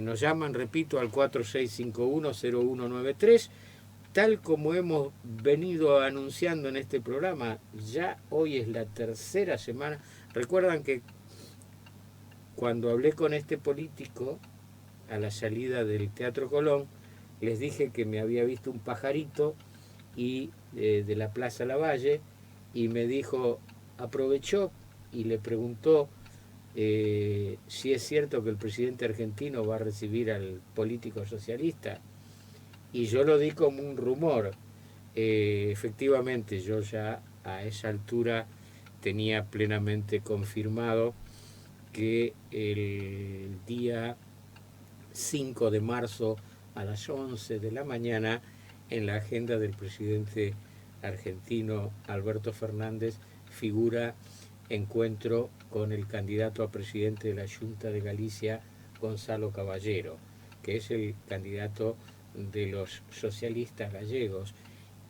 Nos llaman, repito, al 4651-0193, tal como hemos venido anunciando en este programa. Ya hoy es la 3ª semana. Recuerdan que cuando hablé con este político a la salida del Teatro Colón, les dije que me había visto un pajarito y de la Plaza Lavalle, y me dijo, aprovechó y le preguntó si es cierto que el presidente argentino va a recibir al político socialista, y yo lo di como un rumor. Efectivamente, yo ya a esa altura tenía plenamente confirmado que el día 5 de marzo a las 11 de la mañana, en la agenda del presidente argentino Alberto Fernández, figura encuentro con el candidato a presidente de la Junta de Galicia, Gonzalo Caballero, que es el candidato de los socialistas gallegos,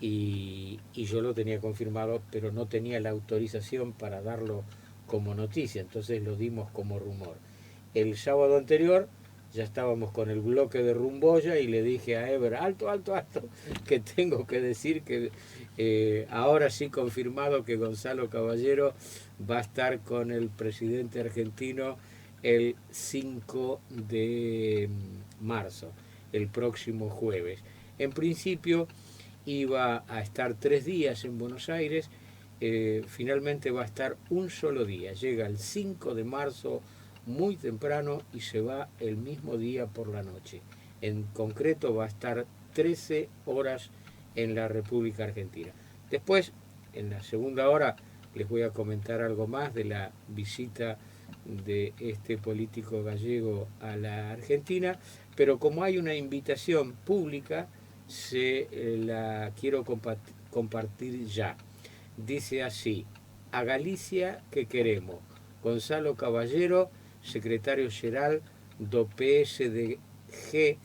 y yo lo tenía confirmado, pero no tenía la autorización para darlo como noticia, entonces lo dimos como rumor. El sábado anterior ya estábamos con el bloque de Rumboya y le dije a Eber, alto, que tengo que decir que ahora sí confirmado que Gonzalo Caballero va a estar con el presidente argentino el 5 de marzo, el próximo jueves. En principio iba a estar 3 días en Buenos Aires, finalmente va a estar un solo día, llega el 5 de marzo muy temprano y se va el mismo día por la noche. En concreto va a estar 13 horas en la República Argentina. Después, en la segunda hora, les voy a comentar algo más de la visita de este político gallego a la Argentina, pero como hay una invitación pública, la quiero compartir ya. Dice así: a Galicia que queremos. Gonzalo Caballero, secretario xeral do PSDG,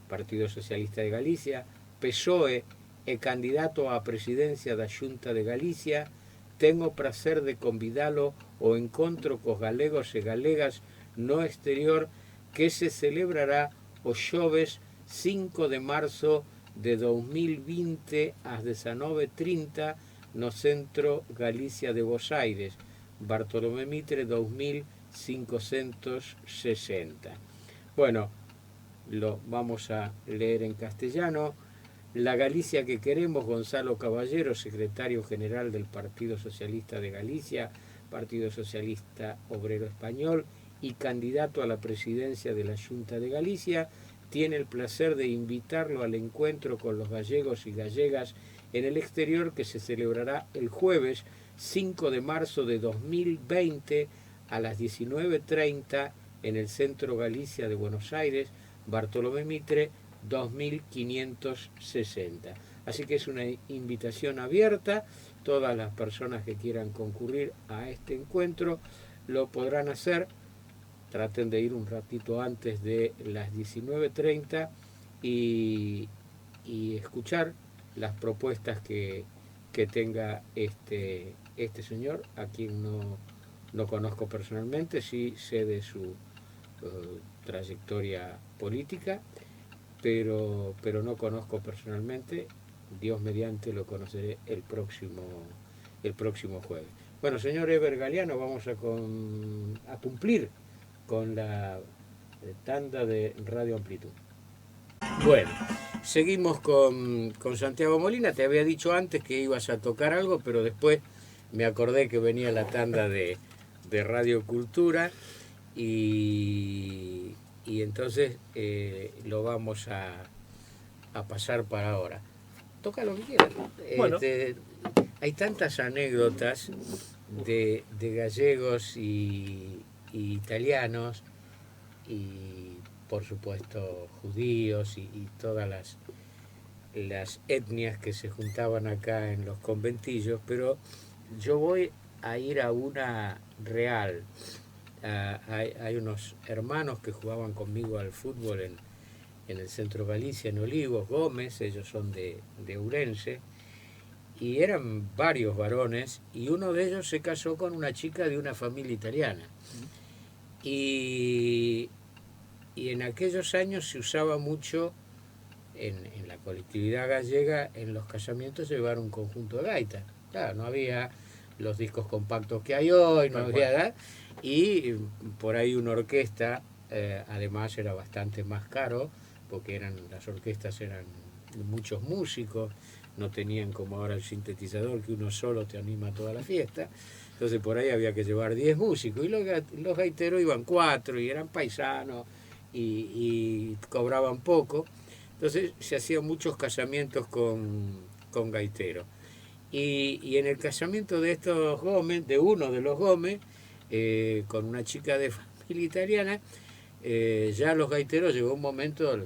Partido Socialista de Galicia, PSOE e candidato á presidencia da Xunta de Galicia. Tengo prazer de convidalo ao encontro cos galegos e galegas no exterior que se celebrará o xoves 5 de marzo de 2020 ás 19:30 no Centro Galicia de Bos Aires, Bartolomé Mitre 2560. Bueno, lo vamos a leer en castellano. La Galicia que queremos, Gonzalo Caballero, secretario general del Partido Socialista de Galicia, Partido Socialista Obrero Español y candidato a la presidencia de la Xunta de Galicia, tiene el placer de invitarlo al encuentro con los gallegos y gallegas en el exterior que se celebrará el jueves 5 de marzo de 2020 a las 19:30 en el Centro Galicia de Buenos Aires, Bartolomé Mitre 2560. Así que es una invitación abierta. Todas las personas que quieran concurrir a este encuentro lo podrán hacer. Traten de ir un ratito antes de las 19:30 y escuchar las propuestas que tenga este señor, a quien no conozco personalmente, sí sé de su trayectoria política, pero no conozco personalmente. Dios mediante lo conoceré el próximo jueves. Bueno, señor Eber Galeano, vamos a cumplir con la tanda de Radio Amplitud. Bueno, seguimos con Santiago Molina. Te había dicho antes que ibas a tocar algo, pero después me acordé que venía la tanda de Radio Cultura y entonces lo vamos a pasar para ahora. Toca lo que quieras. Bueno. Hay tantas anécdotas de gallegos y italianos y por supuesto judíos y todas las etnias que se juntaban acá en los conventillos, pero yo voy a ir a una real. Hay unos hermanos que jugaban conmigo al fútbol en el Centro Galicia, en Olivos, Gómez, ellos son de Ourense, y eran varios varones, y uno de ellos se casó con una chica de una familia italiana. Y en aquellos años se usaba mucho, en la colectividad gallega, en los casamientos llevar un conjunto de gaitas. Claro, no había los discos compactos que hay hoy, no había nada, y por ahí una orquesta, además era bastante más caro, porque las orquestas eran muchos músicos, no tenían como ahora el sintetizador que uno solo te anima toda la fiesta. Entonces por ahí había que llevar 10 músicos y los gaiteros iban 4 y eran paisanos y cobraban poco. Entonces se hacían muchos casamientos con gaiteros. Y en el casamiento de estos Gómez, de uno de los Gómez, con una chica de familia italiana, ya los gaiteros llegó un momento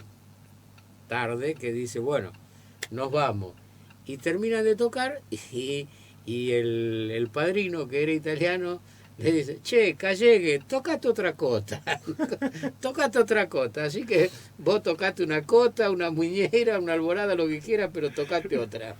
tarde que dice, bueno, nos vamos. Y terminan de tocar y el padrino, que era italiano, le dice, che, Callegue, tocate otra cota, tocate otra cota. Así que vos tocate una cota, una muñeira, una alborada, lo que quieras, pero tocate otra.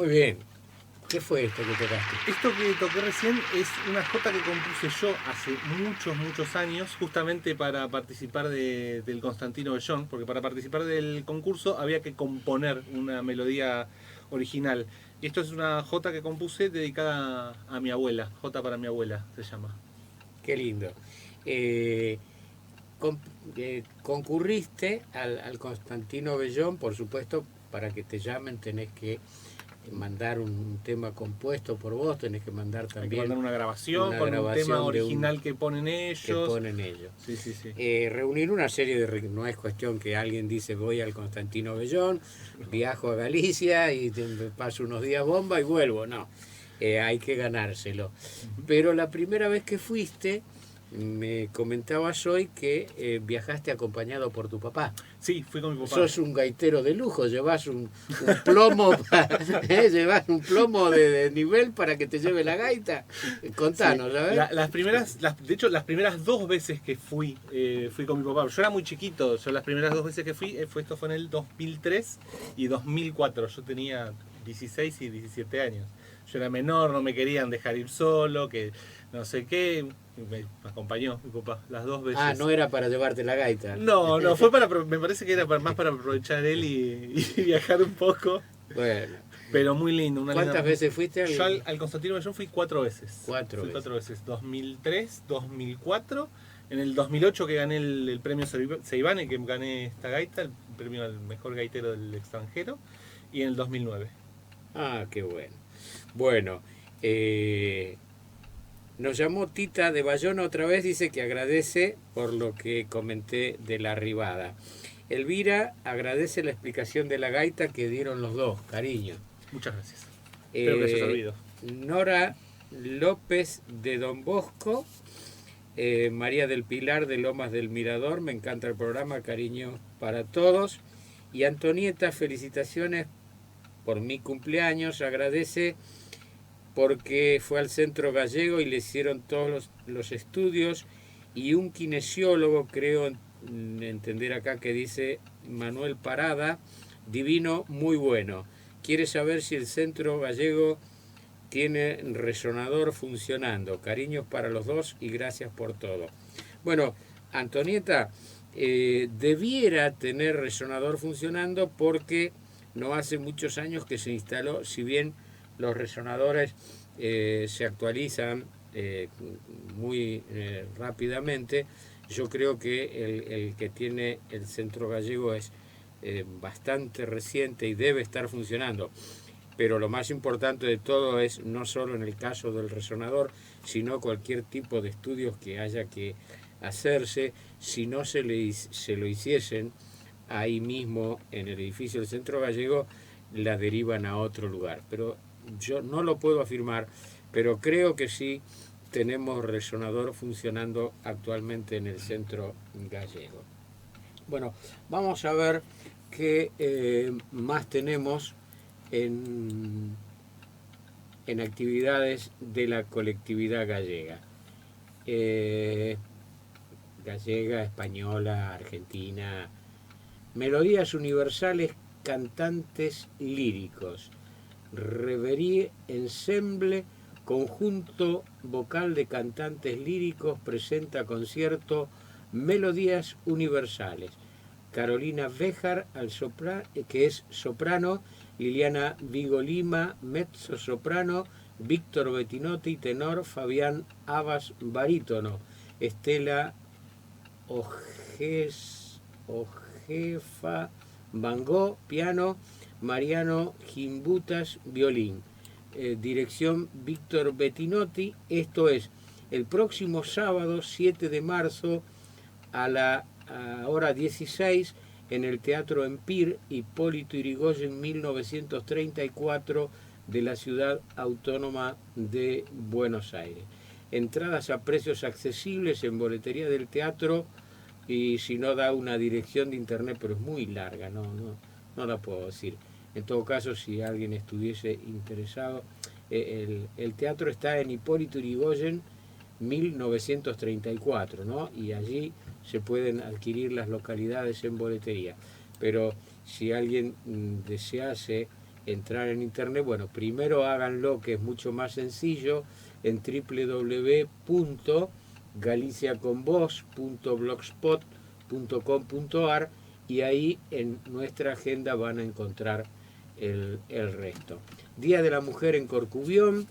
Muy bien. ¿Qué fue esto que tocaste? Esto que toqué recién es una jota que compuse yo hace muchos años, justamente para participar del Constantino Bellón, porque para participar del concurso había que componer una melodía original. Y esto es una jota que compuse dedicada a mi abuela, jota para mi abuela se llama. Qué lindo. Concurriste al Constantino Bellón, por supuesto, para que te llamen tenés que mandar un tema compuesto por vos, tenés que mandar Hay que también mandar una grabación con un tema original que ponen ellos. Sí. Reunir una serie de... No es cuestión que alguien dice voy al Constantino Bellón, viajo a Galicia y paso unos días bomba y vuelvo. No, hay que ganárselo. Pero la primera vez que fuiste, me comentabas hoy que viajaste acompañado por tu papá. Sí, fui con mi papá. Sos un gaitero de lujo, llevas un plomo, llevas un plomo de nivel para que te lleve la gaita. Contanos, sí. ¿sabes? De hecho, las primeras 2 veces que fui con mi papá. Yo era muy chiquito, las primeras 2 veces que esto fue en el 2003 y 2004. Yo tenía 16 y 17 años. Yo era menor, no me querían dejar ir solo, que no sé qué. Me acompañó mi papá las 2 veces. Ah, no era para llevarte la gaita. No, fue me parece que era más para aprovechar él y viajar un poco. Bueno. Pero muy lindo. ¿Cuántas veces fuiste? Yo al Constantino Bellón fui 4 veces. 4 veces. 2003, 2004, en el 2008 que gané el premio Seibane, que gané esta gaita, el premio al mejor gaitero del extranjero, y en el 2009. Ah, qué bueno. Bueno, nos llamó Tita de Bayona otra vez, dice que agradece por lo que comenté de la arribada. Elvira agradece la explicación de la gaita que dieron los dos, cariño. Muchas gracias. Espero que haya servido. Nora López de Don Bosco, María del Pilar de Lomas del Mirador, me encanta el programa, cariño para todos. Y Antonieta, felicitaciones por mi cumpleaños, agradece porque fue al Centro Gallego y le hicieron todos los estudios, y un kinesiólogo, creo entender acá que dice Manuel Parada, divino, muy bueno. Quiere saber si el Centro Gallego tiene resonador funcionando. Cariños para los dos y gracias por todo. Bueno, Antonieta, debiera tener resonador funcionando porque no hace muchos años que se instaló, si bien los resonadores se actualizan muy rápidamente, yo creo que el que tiene el Centro Gallego es bastante reciente y debe estar funcionando. Pero lo más importante de todo es, no solo en el caso del resonador, sino cualquier tipo de estudios que haya que hacerse, si no se lo hiciesen ahí mismo en el edificio del Centro Gallego, la derivan a otro lugar. Pero yo no lo puedo afirmar, pero creo que sí tenemos resonador funcionando actualmente en el Centro Gallego. Bueno, vamos a ver qué más tenemos en actividades de la colectividad gallega. Gallega, española, argentina. Melodías universales, cantantes líricos. Reverie Ensemble, conjunto vocal de cantantes líricos, presenta concierto Melodías Universales. Carolina Béjar, que es soprano, Liliana Vigolima, mezzo soprano, Víctor Bettinotti, tenor, Fabián Abas, barítono, Estela Ojefa Van Gogh, piano, Mariano Gimbutas, violín. Dirección Víctor Bettinotti. Esto es el próximo sábado 7 de marzo a la hora 16 en el Teatro Empire, Hipólito Yrigoyen 1934 de la Ciudad Autónoma de Buenos Aires. Entradas a precios accesibles en boletería del teatro, y si no da una dirección de internet, pero es muy larga, no la puedo decir. En todo caso, si alguien estuviese interesado, el teatro está en Hipólito Yrigoyen 1934, ¿no? Y allí se pueden adquirir las localidades en boletería. Pero si alguien desease entrar en internet, bueno, primero háganlo, que es mucho más sencillo, en www.galiciaconvos.blogspot.com.ar, y ahí en nuestra agenda van a encontrar el resto. Día de la Mujer en Corcubión,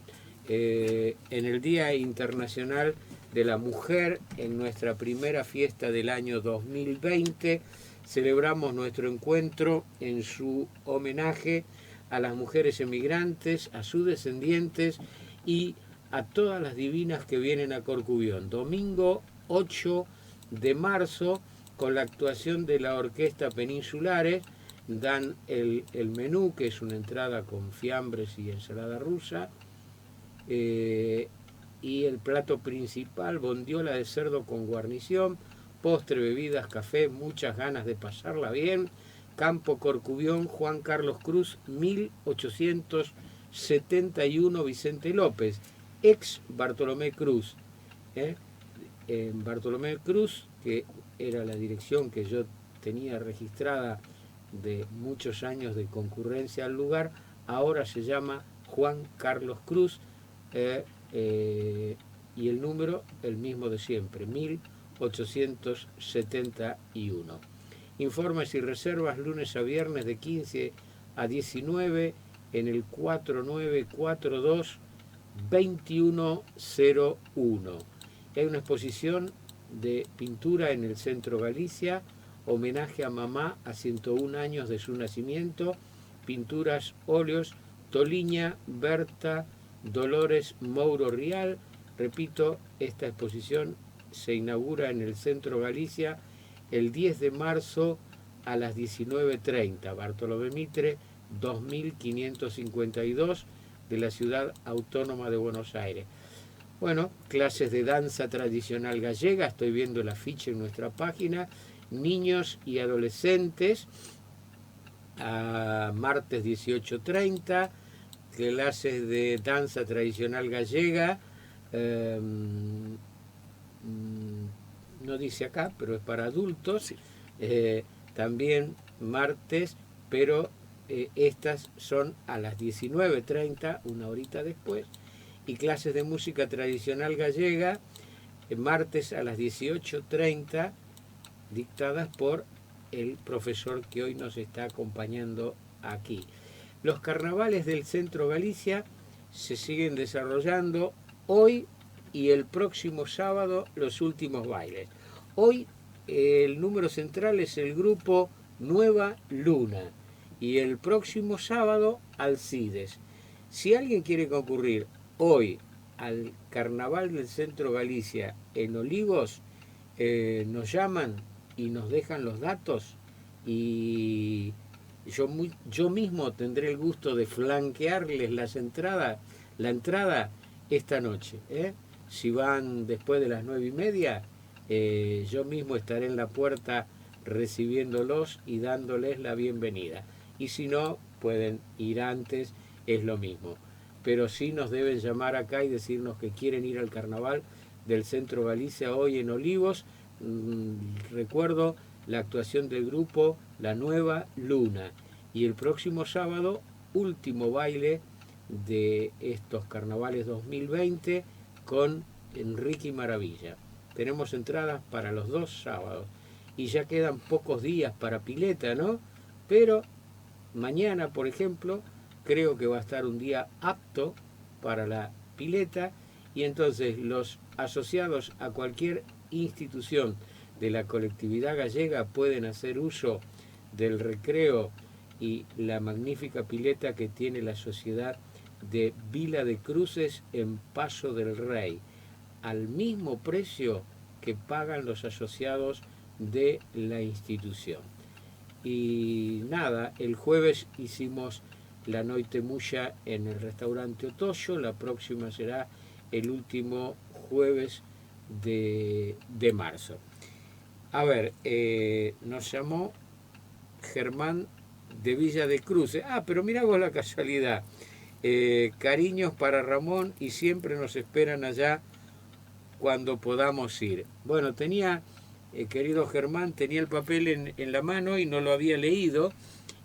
en el Día Internacional de la Mujer, en nuestra primera fiesta del año 2020, celebramos nuestro encuentro en su homenaje a las mujeres emigrantes, a sus descendientes y a todas las divinas que vienen a Corcubión. Domingo 8 de marzo, con la actuación de la Orquesta Peninsulares, dan el menú, que es una entrada con fiambres y ensalada rusa, y el plato principal, bondiola de cerdo con guarnición, postre, bebidas, café, muchas ganas de pasarla bien. Campo Corcubión, Juan Carlos Cruz, 1871, Vicente López, ex Bartolomé Cruz. En Bartolomé Cruz, que era la dirección que yo tenía registrada de muchos años de concurrencia al lugar, ahora se llama Juan Carlos Cruz, y el número el mismo de siempre, 1871. Informes y reservas lunes a viernes de 15 a 19 en el 4942-2101. Hay una exposición de pintura en el Centro Galicia, homenaje a mamá a 101 años de su nacimiento, pinturas, óleos, Toliña, Berta, Dolores Mouro Rial. Repito, esta exposición se inaugura en el Centro Galicia el 10 de marzo a las 19:30, Bartolomé Mitre 2552, de la Ciudad Autónoma de Buenos Aires. Bueno, clases de danza tradicional gallega, estoy viendo el afiche en nuestra página, niños y adolescentes, a martes 18:30, clases de danza tradicional gallega, no dice acá, pero es para adultos, sí. También martes, pero estas son a las 19:30, una horita después, y clases de música tradicional gallega, martes a las 18:30, dictadas por el profesor que hoy nos está acompañando aquí. Los carnavales del Centro Galicia se siguen desarrollando hoy y el próximo sábado, los últimos bailes. Hoy el número central es el grupo Nueva Luna y el próximo sábado Alcides. Si alguien quiere concurrir hoy al Carnaval del Centro Galicia en Olivos, nos llaman y nos dejan los datos, y yo mismo tendré el gusto de flanquearles la entrada esta noche. Si van después de las 9:30, yo mismo estaré en la puerta recibiéndolos y dándoles la bienvenida. Y si no, pueden ir antes, es lo mismo. Pero sí nos deben llamar acá y decirnos que quieren ir al Carnaval del Centro Galicia hoy en Olivos. Recuerdo la actuación del grupo La Nueva Luna. Y el próximo sábado, último baile de estos carnavales 2020 con Enrique Maravilla. Tenemos entradas para los 2 sábados y ya quedan pocos días para pileta, ¿no? Pero mañana, por ejemplo, creo que va a estar un día apto para la pileta, y entonces los asociados a cualquier institución de la colectividad gallega pueden hacer uso del recreo y la magnífica pileta que tiene la Sociedad de Vila de Cruces en Paso del Rey, al mismo precio que pagan los asociados de la institución. Y nada, el jueves hicimos la Noite Mulla en el restaurante Otoyo, la próxima será el último jueves de marzo. A ver, nos llamó Germán de Villa de Cruces. Pero mirá vos la casualidad. Cariños para Ramón y siempre nos esperan allá cuando podamos ir. Bueno, querido Germán, tenía el papel en la mano y no lo había leído,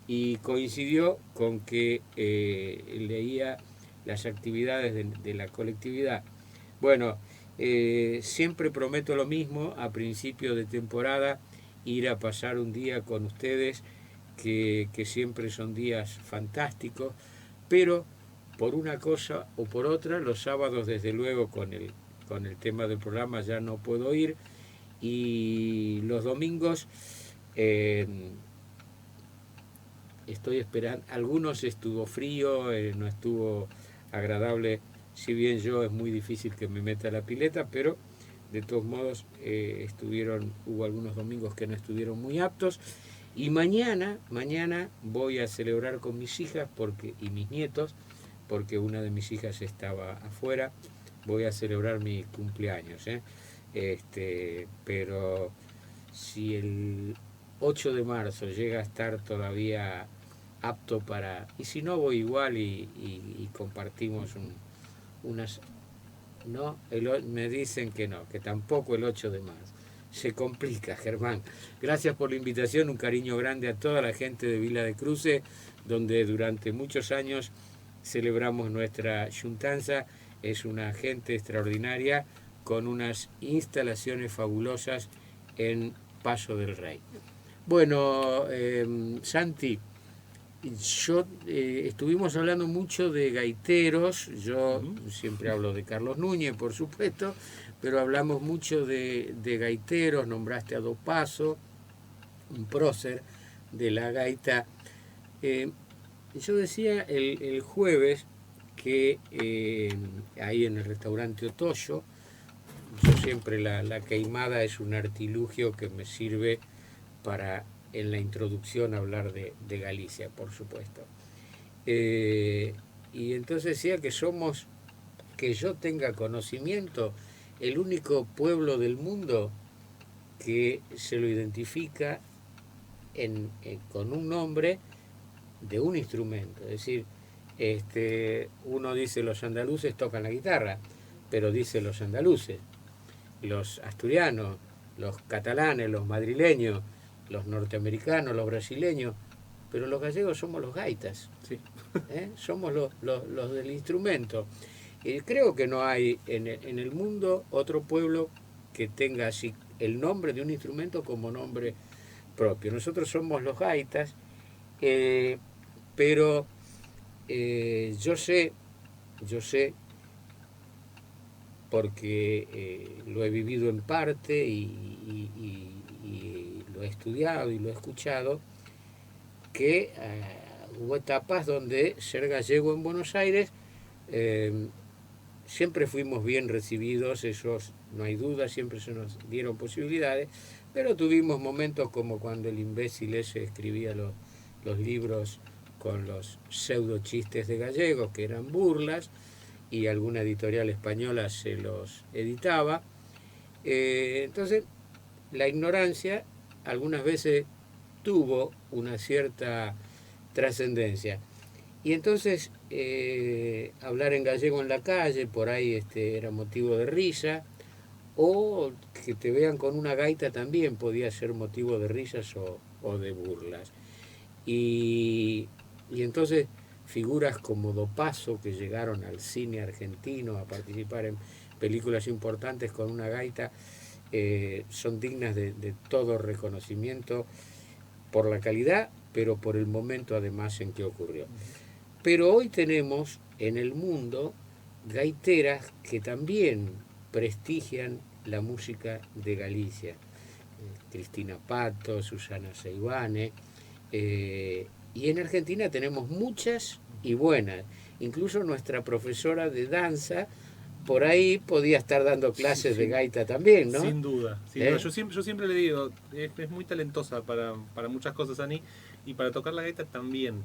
y coincidió con que leía las actividades de la colectividad. Bueno, siempre prometo lo mismo a principio de temporada, ir a pasar un día con ustedes, que siempre son días fantásticos, pero por una cosa o por otra, los sábados desde luego con el tema del programa ya no puedo ir, y los domingos estoy esperando. Algunos estuvo frío, no estuvo agradable, si bien yo es muy difícil que me meta a la pileta, pero de todos modos hubo algunos domingos que no estuvieron muy aptos. Y mañana voy a celebrar con mis hijas y mis nietos, porque una de mis hijas estaba afuera. Voy a celebrar mi cumpleaños, pero si el 8 de marzo llega a estar todavía apto para... Y si no, voy igual y compartimos unas... No, me dicen que no, que tampoco el 8 de marzo. Se complica, Germán. Gracias por la invitación, un cariño grande a toda la gente de Vila de Cruces, donde durante muchos años celebramos nuestra juntanza. Es una gente extraordinaria con unas instalaciones fabulosas en Paso del Rey. Bueno, Santi, estuvimos hablando mucho de gaiteros. Yo siempre hablo de Carlos Núñez, por supuesto, pero hablamos mucho de gaiteros. Nombraste a Do Paso, un prócer de la gaita. Yo decía el jueves que ahí en el restaurante Otoyo, yo siempre la queimada es un artilugio que me sirve para en la introducción hablar de Galicia, por supuesto. Y entonces decía que somos, que yo tenga conocimiento, el único pueblo del mundo que se lo identifica con un nombre de un instrumento. Es decir, uno dice los andaluces tocan la guitarra, pero dice los andaluces, los asturianos, los catalanes, los madrileños, los norteamericanos, los brasileños, pero los gallegos somos los gaitas, sí. Somos los del instrumento. Creo que no hay en el mundo otro pueblo que tenga así el nombre de un instrumento como nombre propio. Nosotros somos los gaitas, pero yo sé, porque lo he vivido en parte y lo he estudiado y lo he escuchado, que hubo etapas donde ser gallego en Buenos Aires siempre fuimos bien recibidos, esos no hay duda, siempre se nos dieron posibilidades, pero tuvimos momentos como cuando el imbécil ese escribía los libros con los pseudo chistes de gallegos, que eran burlas, y alguna editorial española se los editaba. Entonces, la ignorancia algunas veces tuvo una cierta trascendencia. Y entonces, hablar en gallego en la calle, por ahí era motivo de risa, o que te vean con una gaita también podía ser motivo de risas o de burlas. Y entonces figuras como Do Paso, que llegaron al cine argentino a participar en películas importantes con una gaita, son dignas de todo reconocimiento por la calidad, pero por el momento además en que ocurrió. Pero hoy tenemos en el mundo gaiteras que también prestigian la música de Galicia. Cristina Pato, Susana Seivane, y en Argentina tenemos muchas y buenas. Incluso nuestra profesora de danza por ahí podía estar dando clases de gaita también, ¿no? Sin duda. Yo siempre le digo, es muy talentosa para muchas cosas, Ani, y para tocar la gaita también.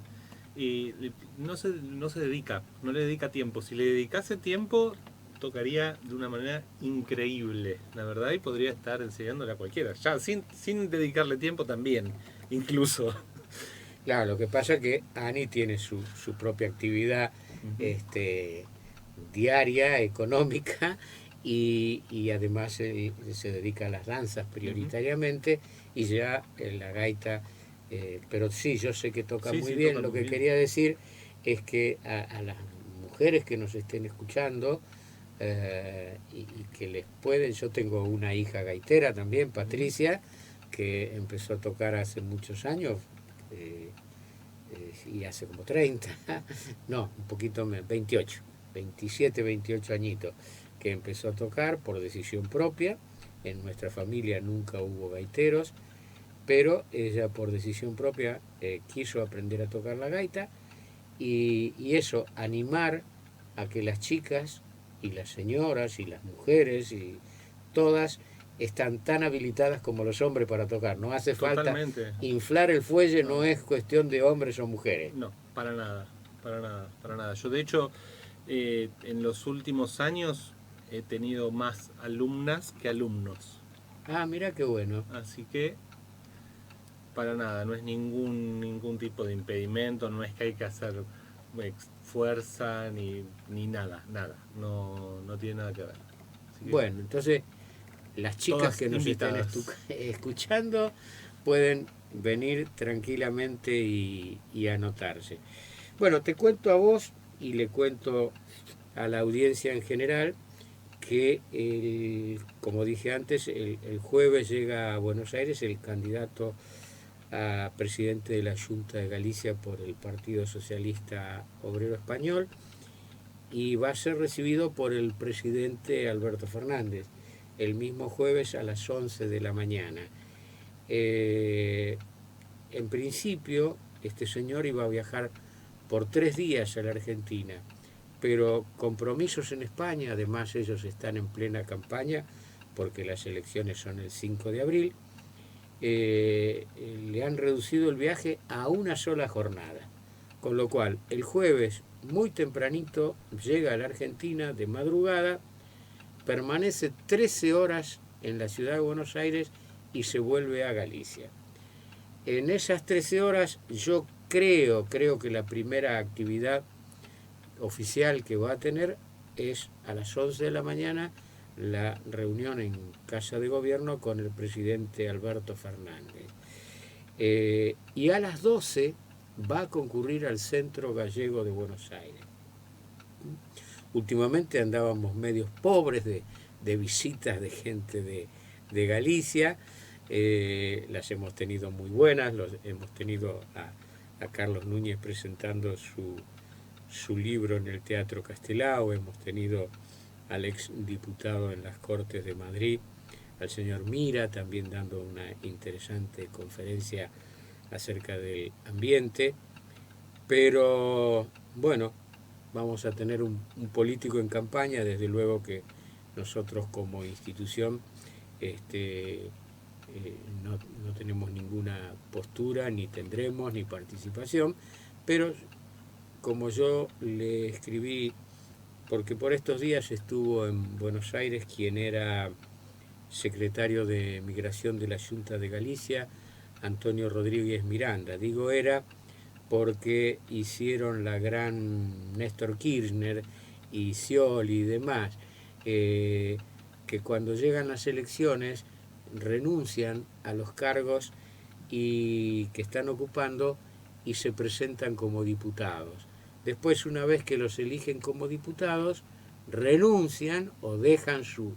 Y no se dedica, no le dedica tiempo. Si le dedicase tiempo, tocaría de una manera increíble, la verdad, y podría estar enseñándole a cualquiera, ya sin dedicarle tiempo también, incluso. Claro, lo que pasa es que Ani tiene su propia actividad diaria, económica, y además se dedica a las danzas prioritariamente, y ya la gaita Pero sí, yo sé que toca Sí, muy sí, bien. toca Lo muy que bien. quería decir es que a las mujeres que nos estén escuchando y que les pueden, yo tengo una hija gaitera también, Patricia, que empezó a tocar hace muchos años, y hace como 30, no, un poquito menos, 28, 27, 28 añitos, que empezó a tocar por decisión propia. En nuestra familia nunca hubo gaiteros, pero ella por decisión propia quiso aprender a tocar la gaita y eso, animar a que las chicas y las señoras y las mujeres y todas están tan habilitadas como los hombres para tocar. No hace falta Totalmente. inflar el fuelle, no No. es cuestión de hombres o mujeres. No, para nada, para nada, para nada. Yo de hecho en los últimos años he tenido más alumnas que alumnos. Ah, mira qué bueno. Así que para nada, no es ningún tipo de impedimento, no es que hay que hacer fuerza ni nada, nada. No tiene nada que ver. Así que Bueno, entonces las chicas todas que nos invitadas. estén escuchando pueden venir tranquilamente y anotarse. Bueno, te cuento a vos y le cuento a la audiencia en general que, como dije antes, el jueves llega a Buenos Aires el candidato a presidente de la Junta de Galicia por el Partido Socialista Obrero Español y va a ser recibido por el presidente Alberto Fernández el mismo jueves a las 11 de la mañana. En principio, este señor iba a viajar por 3 días a la Argentina, pero compromisos en España, además ellos están en plena campaña, porque las elecciones son el 5 de abril, le han reducido el viaje a una sola jornada. Con lo cual, el jueves, muy tempranito, llega a la Argentina de madrugada, permanece 13 horas en la ciudad de Buenos Aires y se vuelve a Galicia. En esas 13 horas yo creo que la primera actividad oficial que va a tener es a las 11 de la mañana la reunión en Casa de Gobierno con el presidente Alberto Fernández. Y a las 12 va a concurrir al Centro Gallego de Buenos Aires. Últimamente andábamos medios pobres de visitas de gente de Galicia. Las hemos tenido muy buenas, hemos tenido a Carlos Núñez presentando su libro en el Teatro Castelao, hemos tenido al ex diputado en las Cortes de Madrid, al señor Mira, también dando una interesante conferencia acerca del ambiente, pero bueno, vamos a tener un político en campaña, desde luego que nosotros como institución no tenemos ninguna postura, ni tendremos, ni participación, pero como yo le escribí, porque por estos días estuvo en Buenos Aires quien era secretario de Migración de la Junta de Galicia, Antonio Rodríguez Miranda. Digo era porque hicieron la gran Néstor Kirchner y Scioli y demás, que cuando llegan las elecciones renuncian a los cargos y que están ocupando y se presentan como diputados. Después, una vez que los eligen como diputados, renuncian o dejan su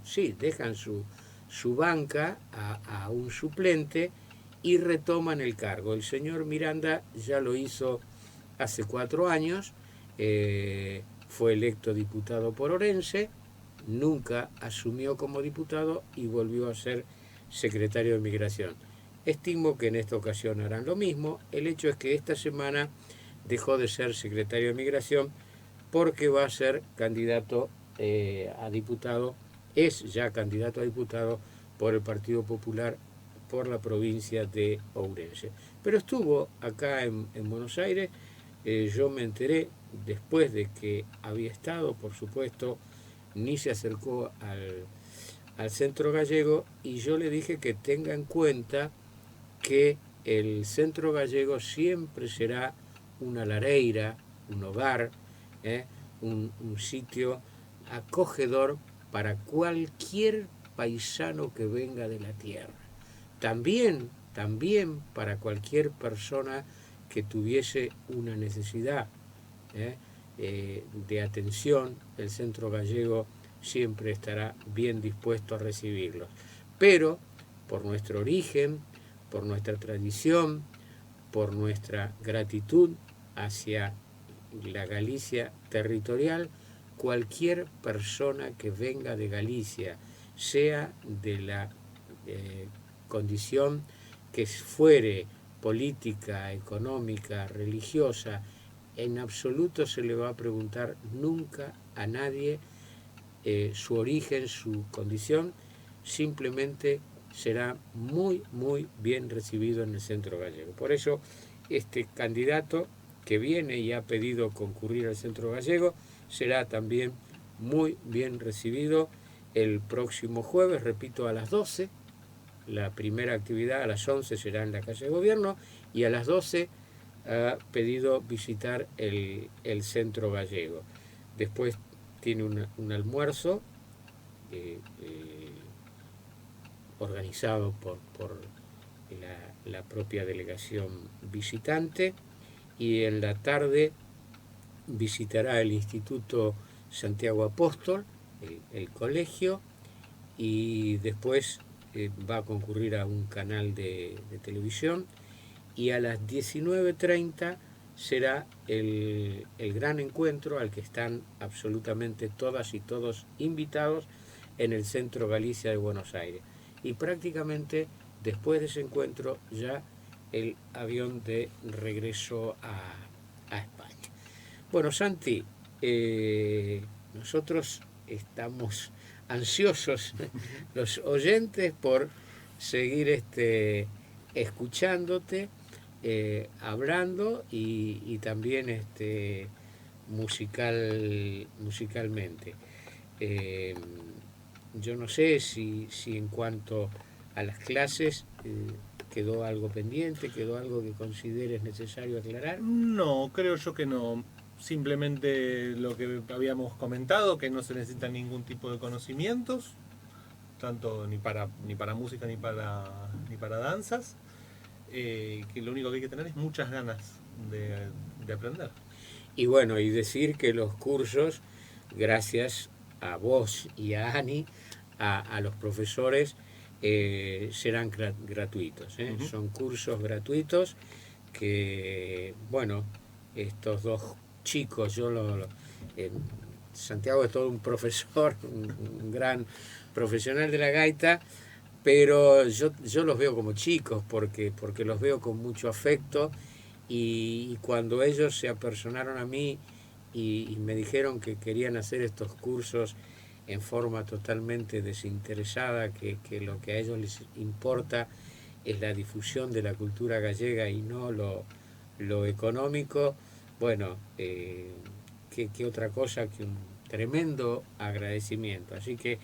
banca a un suplente y retoman el cargo. El señor Miranda ya lo hizo hace 4 años, fue electo diputado por Orense, nunca asumió como diputado y volvió a ser secretario de Migración. Estimo que en esta ocasión harán lo mismo. El hecho es que esta semana dejó de ser secretario de Migración porque va a ser candidato a diputado, es ya candidato a diputado por el Partido Popular por la provincia de Ourense. Pero estuvo acá en Buenos Aires, yo me enteré después de que había estado, por supuesto, ni se acercó al Centro Gallego y yo le dije que tenga en cuenta que el Centro Gallego siempre será una lareira, un hogar, un sitio acogedor para cualquier paisano que venga de la tierra. También también para cualquier persona que tuviese una necesidad de atención. El Centro Gallego siempre estará bien dispuesto a recibirlos. Pero por nuestro origen, por nuestra tradición, por nuestra gratitud hacia la Galicia territorial, cualquier persona que venga de Galicia, sea de la condición que fuere, política, económica, religiosa, en absoluto se le va a preguntar nunca a nadie su origen, su condición, simplemente será muy, muy bien recibido en el Centro Gallego. Por eso, este candidato que viene y ha pedido concurrir al Centro Gallego será también muy bien recibido el próximo jueves, repito, a las 12. La primera actividad a las 11 será en la calle de Gobierno y a las 12 ha pedido visitar el Centro Gallego. Después tiene un almuerzo organizado por la propia delegación visitante, y en la tarde visitará el Instituto Santiago Apóstol, el colegio, y después va a concurrir a un canal de televisión, y a las 19:30 será el gran encuentro al que están absolutamente todas y todos invitados en el Centro Galicia de Buenos Aires. Y prácticamente después de ese encuentro ya el avión de regreso a España. Bueno, Santi, nosotros estamos ansiosos, los oyentes, por seguir escuchándote, hablando y también musicalmente. Yo no sé si en cuanto a las clases quedó algo pendiente, quedó algo que consideres necesario aclarar. No, creo yo que no. Simplemente lo que habíamos comentado, que no se necesita ningún tipo de conocimientos, tanto ni para música ni para danzas, que lo único que hay que tener es muchas ganas de aprender. Y bueno, y decir que los cursos, gracias a vos y a Ani, a los profesores, serán gratuitos. Uh-huh. Son cursos gratuitos que, bueno, estos dos chicos, Santiago es todo un profesor, un gran profesional de la gaita, pero yo los veo como chicos porque los veo con mucho afecto, y cuando ellos se apersonaron a mí y me dijeron que querían hacer estos cursos en forma totalmente desinteresada, que lo que a ellos les importa es la difusión de la cultura gallega y no lo económico, bueno, qué otra cosa que un tremendo agradecimiento. Así que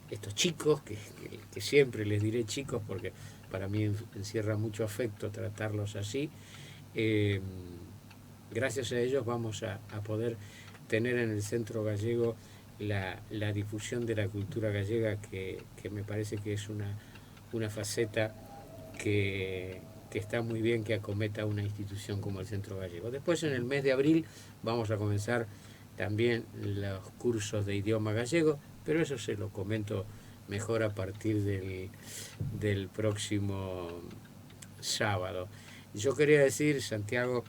estos chicos, que siempre les diré chicos porque para mí encierra mucho afecto tratarlos así, gracias a ellos vamos a poder tener en el Centro Gallego la difusión de la cultura gallega, que me parece que es una faceta que está muy bien que acometa una institución como el Centro Gallego. Después, en el mes de abril, vamos a comenzar también los cursos de idioma gallego, pero eso se lo comento mejor a partir del próximo sábado. Yo quería decir, Santiago,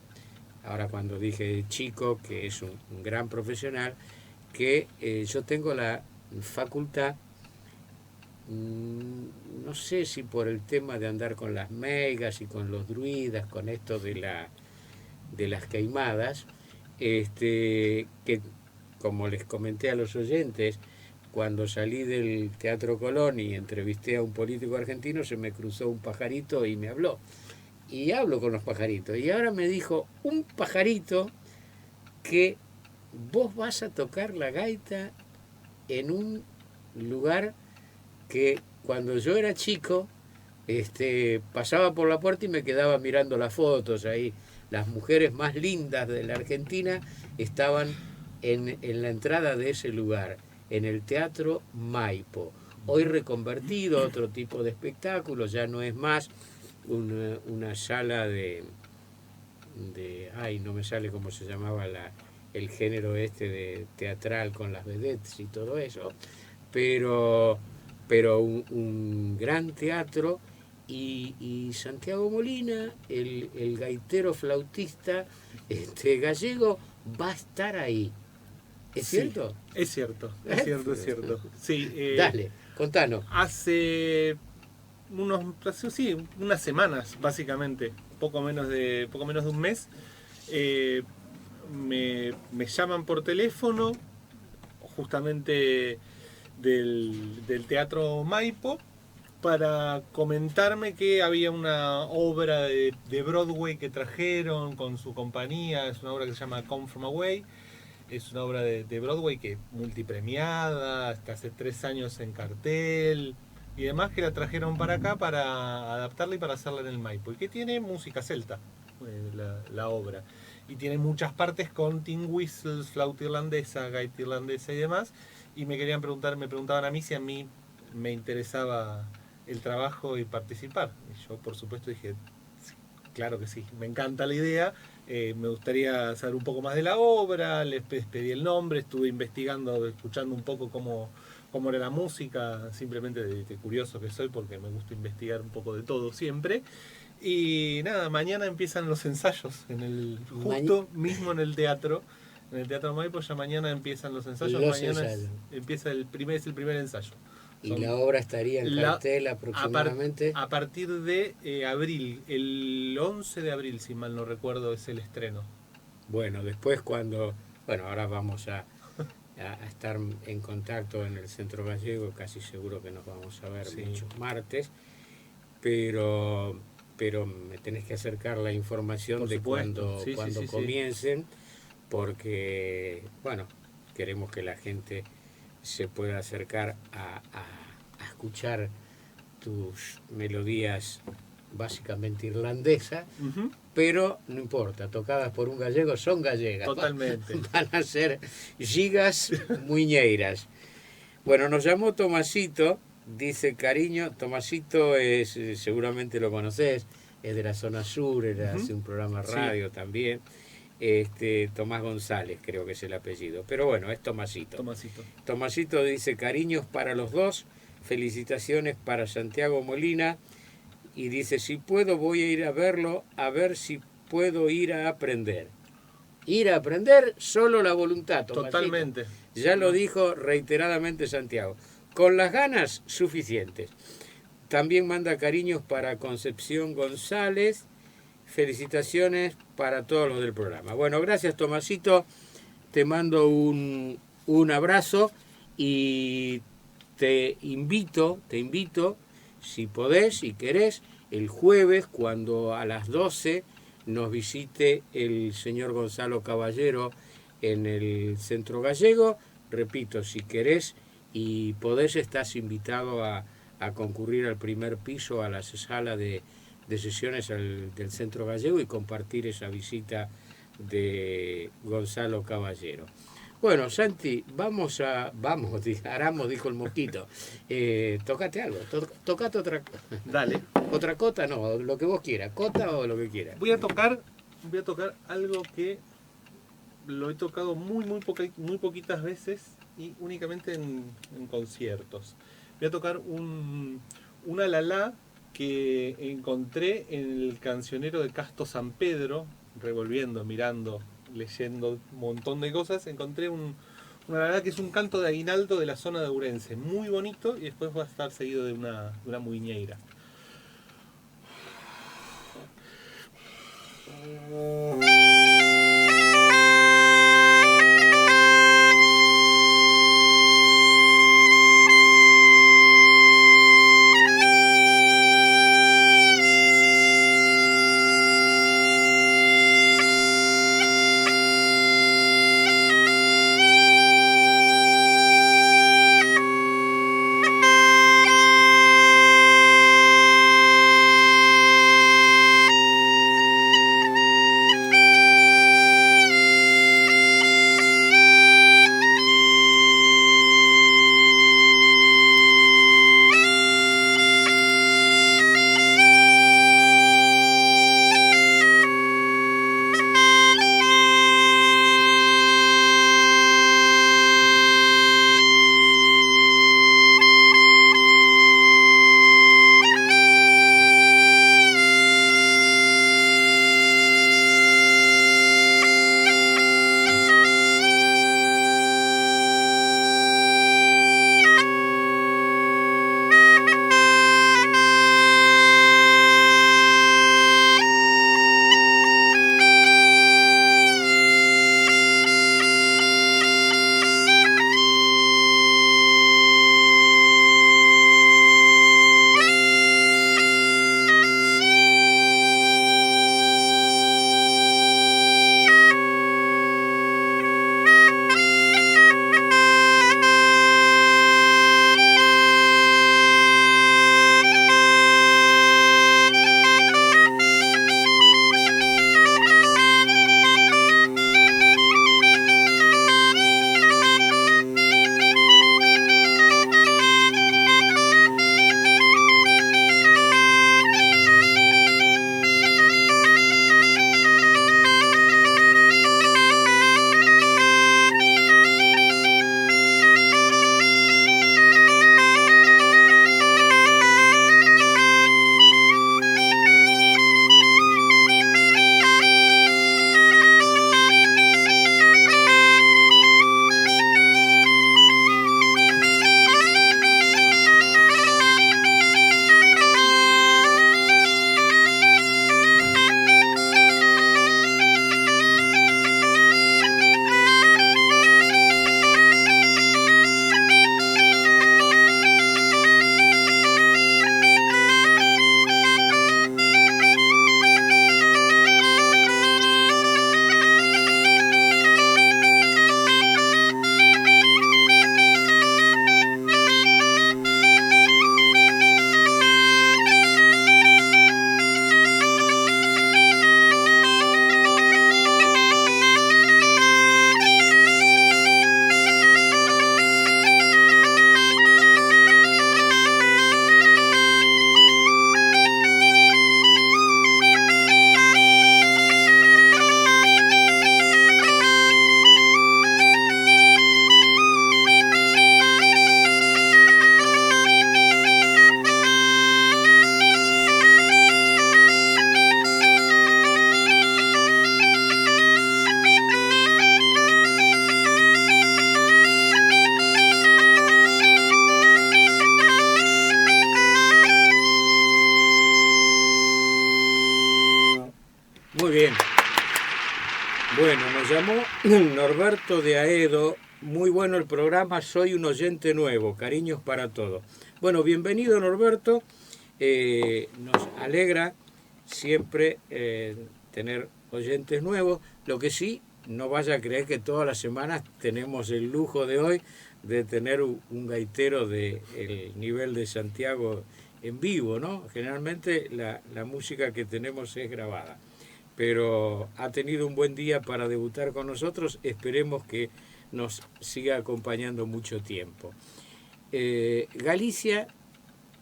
ahora cuando dije chico, que es un gran profesional, que yo tengo la facultad, no sé si por el tema de andar con las meigas y con los druidas, con esto de las queimadas, que como les comenté a los oyentes, cuando salí del Teatro Colón y entrevisté a un político argentino, se me cruzó un pajarito y me habló. Y hablo con los pajaritos. Y ahora me dijo un pajarito que vos vas a tocar la gaita en un lugar que cuando yo era chico pasaba por la puerta y me quedaba mirando las fotos ahí. Las mujeres más lindas de la Argentina estaban en la entrada de ese lugar, en el Teatro Maipo, hoy reconvertido a otro tipo de espectáculo, ya no es más una sala ay, no me sale cómo se llamaba el género este de teatral con las vedettes y todo eso, pero un gran teatro. Y Santiago Molina, el gaitero flautista gallego, va a estar ahí. ¿Es cierto? Es cierto, es cierto, es cierto. Sí, Dale, contanos. Hace unas semanas, básicamente, poco menos de un mes, me llaman por teléfono, justamente del Teatro Maipo, para comentarme que había una obra de Broadway que trajeron con su compañía. Es una obra que se llama Come From Away. Es una obra de Broadway que multipremiada, hasta hace 3 años en cartel y demás, que la trajeron para acá para adaptarla y para hacerla en el Maipo. Y que tiene música celta, la obra. Y tiene muchas partes con tin whistles, flauta irlandesa, gaita irlandesa y demás. Y me preguntaban a mí si a mí me interesaba el trabajo y participar. Y yo, por supuesto, dije, claro que sí, me encanta la idea. Me gustaría saber un poco más de la obra, les pedí el nombre, estuve investigando, escuchando un poco cómo era la música, simplemente de curioso que soy, porque me gusta investigar un poco de todo siempre. Y nada, mañana empiezan los ensayos, mismo en el Teatro Maipo, ya mañana empiezan los ensayos. Empieza es el primer ensayo. Y la obra estaría en cartel aproximadamente. A partir de abril, el 11 de abril, si mal no recuerdo, es el estreno. Bueno, después ahora vamos a estar en contacto en el Centro Gallego, casi seguro que nos vamos a ver muchos martes, pero me tenés que acercar la información de cuando comiencen, porque, queremos que la gente se pueda acercar a escuchar tus melodías básicamente irlandesas, pero no importa, tocadas por un gallego, son gallegas. Totalmente. Van a ser gigas muñeiras. Bueno, nos llamó Tomasito, dice cariño. Tomasito es, seguramente lo conocés, es de la zona sur, hace un programa de radio también. Tomás González, creo que es el apellido. Pero bueno, es Tomasito. Tomasito dice, cariños para los dos, felicitaciones para Santiago Molina. Y dice, si puedo voy a ir a verlo, a ver si puedo ir a aprender. Ir a aprender, solo la voluntad, Tomasito. Totalmente. Ya lo dijo reiteradamente Santiago. Con las ganas suficientes. También manda cariños para Concepción González. Felicitaciones para todos los del programa. Bueno, gracias Tomasito, te mando un abrazo y te invito, si podés, si querés, el jueves, cuando a las 12 nos visite el señor Gonzalo Caballero en el Centro Gallego. Repito, si querés y podés, estás invitado a concurrir al primer piso, a la sala de sesiones del Centro Gallego y compartir esa visita de Gonzalo Caballero. Bueno, Santi, Aramos, dijo el mosquito. Tocate algo, tocate otra cosa. Dale. Otra cota, no, lo que vos quieras, cota o lo que quieras. Voy a tocar algo que lo he tocado muy poquitas veces y únicamente en conciertos. Voy a tocar una lalá que encontré en el cancionero de Casto San Pedro, revolviendo, mirando, leyendo un montón de cosas. Encontré una lalá que es un canto de aguinaldo de la zona de Ourense, muy bonito, y después va a estar seguido de una muiñeira. Bueno, nos llamó Norberto de Aedo. Muy bueno el programa, soy un oyente nuevo, cariños para todos. Bueno, bienvenido Norberto. Nos alegra siempre tener oyentes nuevos. Lo que sí, no vaya a creer que todas las semanas tenemos el lujo de hoy de tener un gaitero del nivel de Santiago en vivo, ¿no? Generalmente la música que tenemos es grabada. Pero ha tenido un buen día para debutar con nosotros. Esperemos que nos siga acompañando mucho tiempo. Galicia,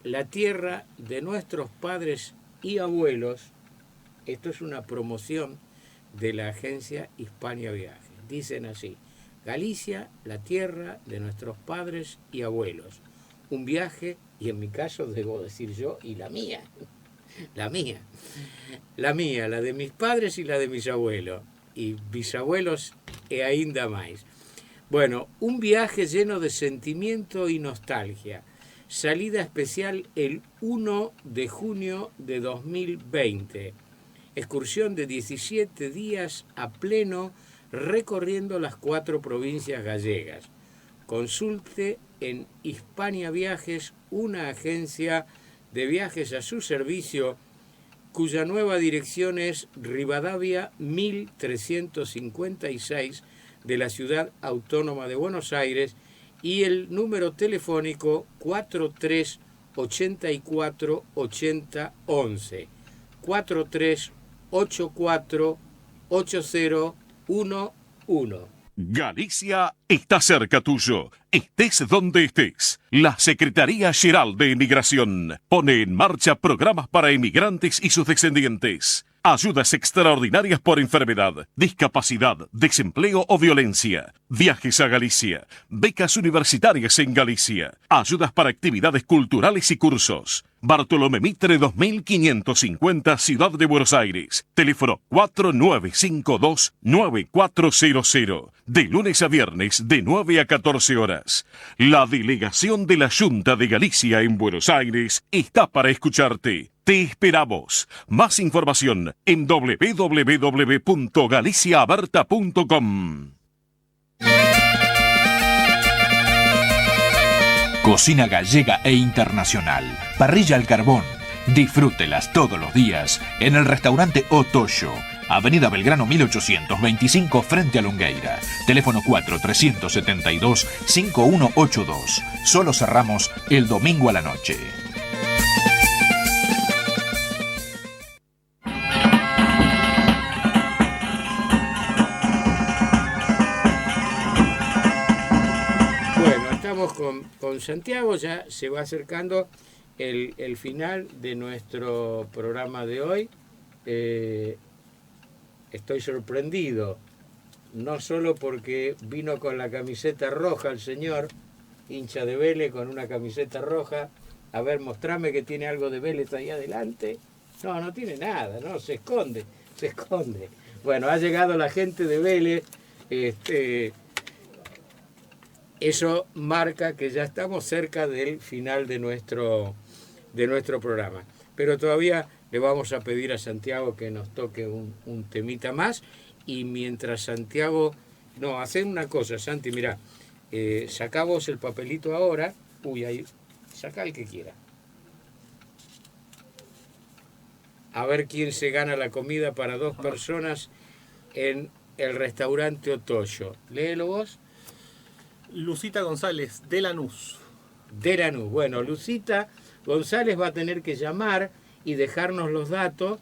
la tierra de nuestros padres y abuelos. Esto es una promoción de la agencia Hispania Viajes. Dicen así: Galicia, la tierra de nuestros padres y abuelos. Un viaje, y en mi caso debo decir yo, y la mía. La mía, la de mis padres y la de mis abuelos, y bisabuelos e ainda más. Bueno, un viaje lleno de sentimiento y nostalgia. Salida especial el 1 de junio de 2020. Excursión de 17 días a pleno recorriendo las 4 provincias gallegas. Consulte en Hispania Viajes, una agencia de viajes a su servicio, cuya nueva dirección es Rivadavia 1356 de la Ciudad Autónoma de Buenos Aires, y el número telefónico 4384 8011, 4384 8011. Galicia está cerca tuyo, estés donde estés. La Secretaría General de Emigración pone en marcha programas para emigrantes y sus descendientes. Ayudas extraordinarias por enfermedad, discapacidad, desempleo o violencia. Viajes a Galicia. Becas universitarias en Galicia. Ayudas para actividades culturales y cursos. Bartolomé Mitre 2550, Ciudad de Buenos Aires. Teléfono 4952-9400. De lunes a viernes de 9 a 14 horas. La delegación de la Junta de Galicia en Buenos Aires está para escucharte. Te esperamos. Más información en www.galiciaaberta.com. Cocina gallega e internacional. Parrilla al carbón. Disfrútelas todos los días en el restaurante Otoyo. Avenida Belgrano 1825 frente a Longueira. Teléfono 4372-5182. Solo cerramos el domingo a la noche. Con Santiago ya se va acercando el final de nuestro programa de hoy. Estoy sorprendido, no solo porque vino con la camiseta roja el señor, hincha de Vélez con una camiseta roja. A ver, mostrame que tiene algo de Vélez ahí adelante. No, no tiene nada, no, se esconde. Bueno, ha llegado la gente de Vélez. Eso marca que ya estamos cerca del final de nuestro programa. Pero todavía le vamos a pedir a Santiago que nos toque un temita más. Y mientras Santiago... No, hacen una cosa, Santi, mirá. Sacá vos el papelito ahora. Uy, ahí. Sacá el que quiera. A ver quién se gana la comida para 2 personas en el restaurante Otoyo. Léelo vos. Lucita González, de Lanús. De Lanús. Bueno, Lucita González va a tener que llamar y dejarnos los datos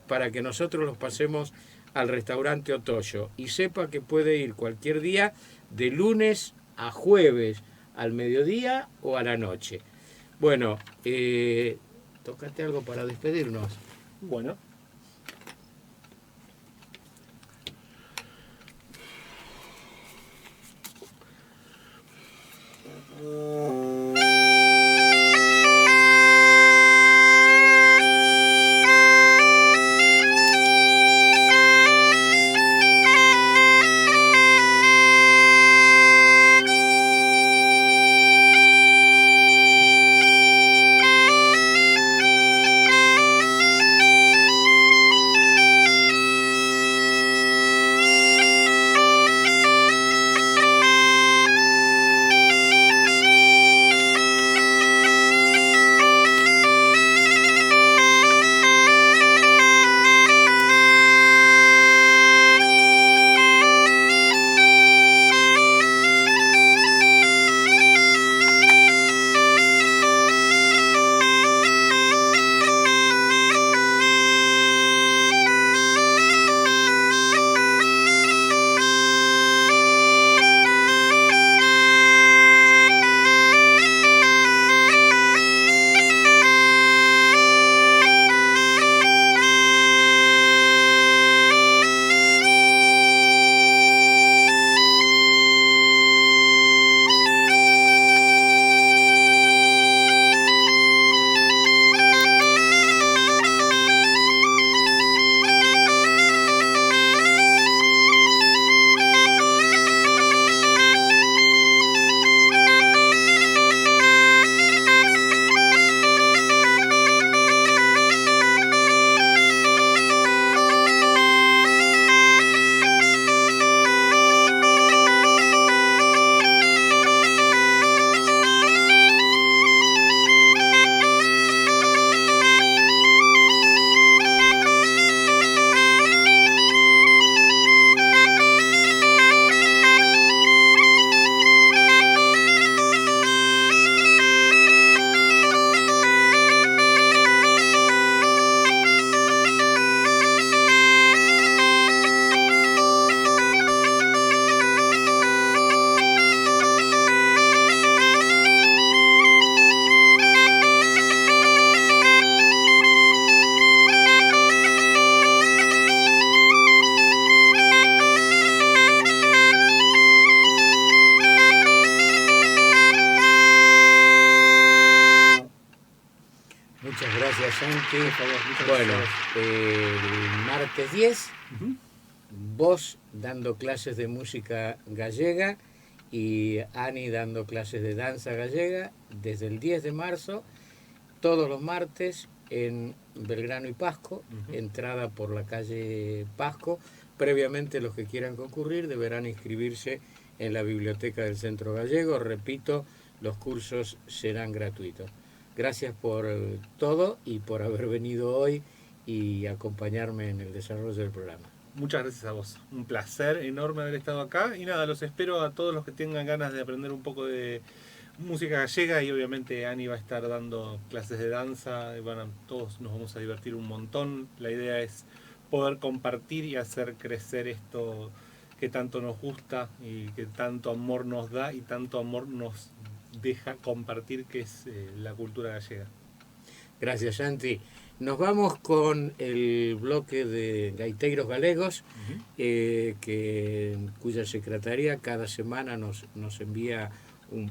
para que nosotros los pasemos al restaurante Otoyo. Y sepa que puede ir cualquier día de lunes a jueves, al mediodía o a la noche. Bueno, tócate algo para despedirnos. Bueno. Santi. Por favor, muchas Bueno, gracias. el martes 10, vos dando clases de música gallega y Ani dando clases de danza gallega desde el 10 de marzo, todos los martes en Belgrano y Pasco, entrada por la calle Pasco. Previamente los que quieran concurrir deberán inscribirse en la biblioteca del Centro Gallego. Repito, los cursos serán gratuitos. Gracias por todo y por haber venido hoy y acompañarme en el desarrollo del programa. Muchas gracias a vos. Un placer enorme haber estado acá. Y nada, los espero a todos los que tengan ganas de aprender un poco de música gallega. Y obviamente Ani va a estar dando clases de danza. Todos nos vamos a divertir un montón. La idea es poder compartir y hacer crecer esto que tanto nos gusta y que tanto amor nos da y tanto amor nos deja compartir, que es la cultura gallega. Gracias, Santi. Nos vamos con el bloque de gaiteiros galegos, cuya secretaría cada semana nos envía un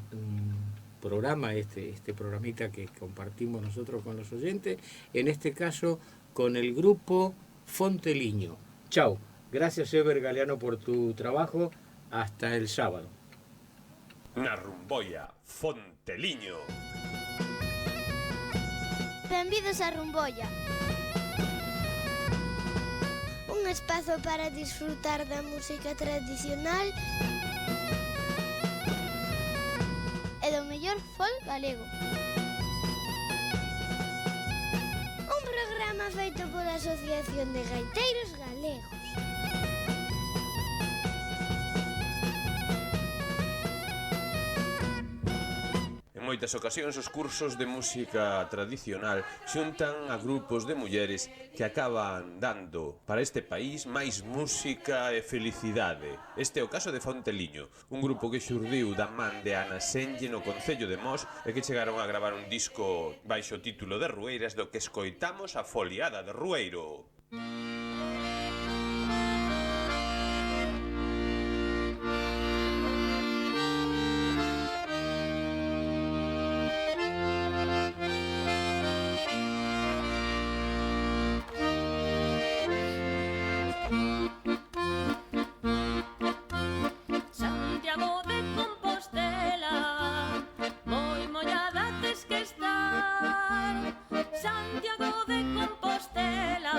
programa, este programita que compartimos nosotros con los oyentes, en este caso con el grupo Fonteliño. Chao. Gracias, Eber Galeano, por tu trabajo. Hasta el sábado. Na Rumboia, Fonteliño. Benvidos a Rumboia. Un espazo para disfrutar da música tradicional e do mellor folk galego. Un programa feito pola Asociación de Gaiteiros Galegos. En moitas ocasións os cursos de música tradicional xuntan a grupos de mulleres que acaban dando para este país máis música e felicidade. Este é o caso de Fonteliño, un grupo que xurdiu da man de Ana Senlle no Concello de Mos e que chegaron a gravar un disco baixo o título de Rueiras, do que escoitamos a Foliada de Rueiro. Santiago de Compostela, moi mollada tes que estar. Santiago de Compostela,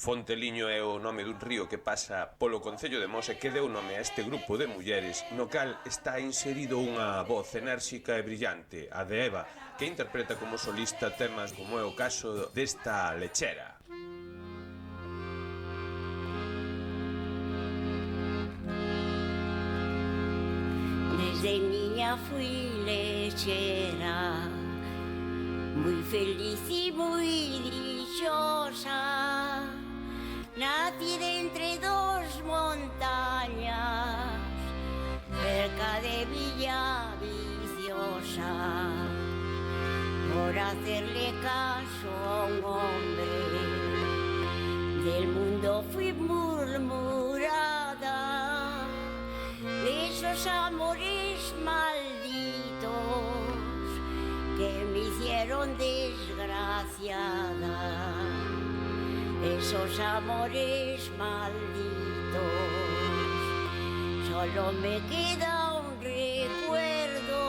Fonteliño é o nome dun río que pasa polo concello de Mos e que deu nome a este grupo de mulleres no cal está inserido unha voz enérxica e brillante, a de Eva, que interpreta como solista temas como é o caso desta lechera. Desde niña fui lechera, muy feliz y muy dichosa. Nací de entre dos montañas, cerca de Villaviciosa. Por hacerle caso a un hombre, del mundo fui murmurada. De esos amores malditos que me hicieron desgraciada, esos amores malditos, solo me queda un recuerdo,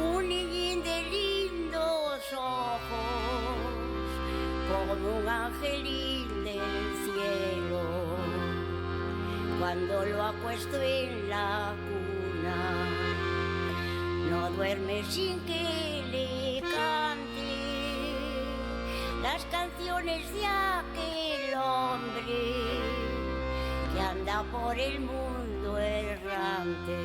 un niñín de lindos ojos, como un angelín del cielo. Cuando lo acuesto en la cuna, no duerme sin que le cante las canciones de aquel hombre que anda por el mundo errante.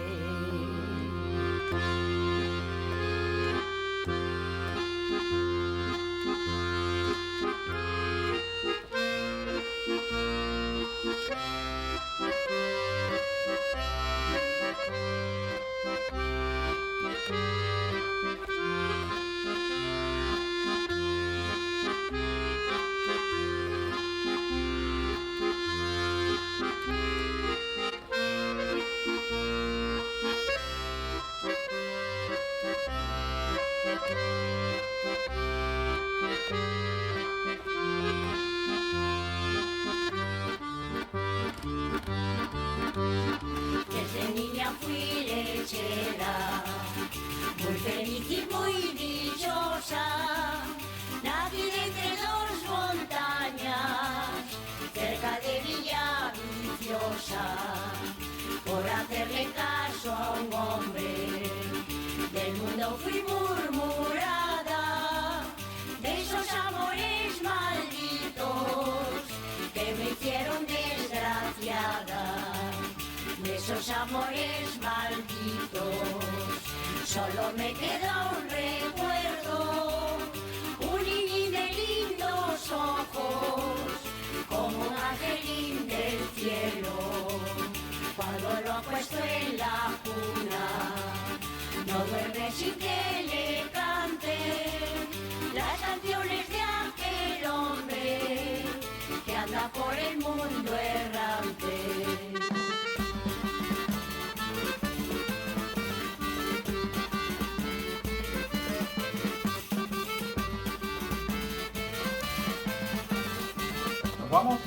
Desde niña fui lechera, muy feliz y muy dichosa. Nací de entre dos montañas, cerca de Villaviciosa. Por hacerle caso a un hombre, del mundo fui murmurada. De esos amores malditos que me hicieron desgraciada. De esos amores malditos, solo me queda un recuerdo, un niñín de lindos ojos, como un angelín del cielo. Cuando lo acuesto en la cuna, no duerme sin que le cante las canciones de aquel hombre que anda por el mundo errante. ¿Vamos?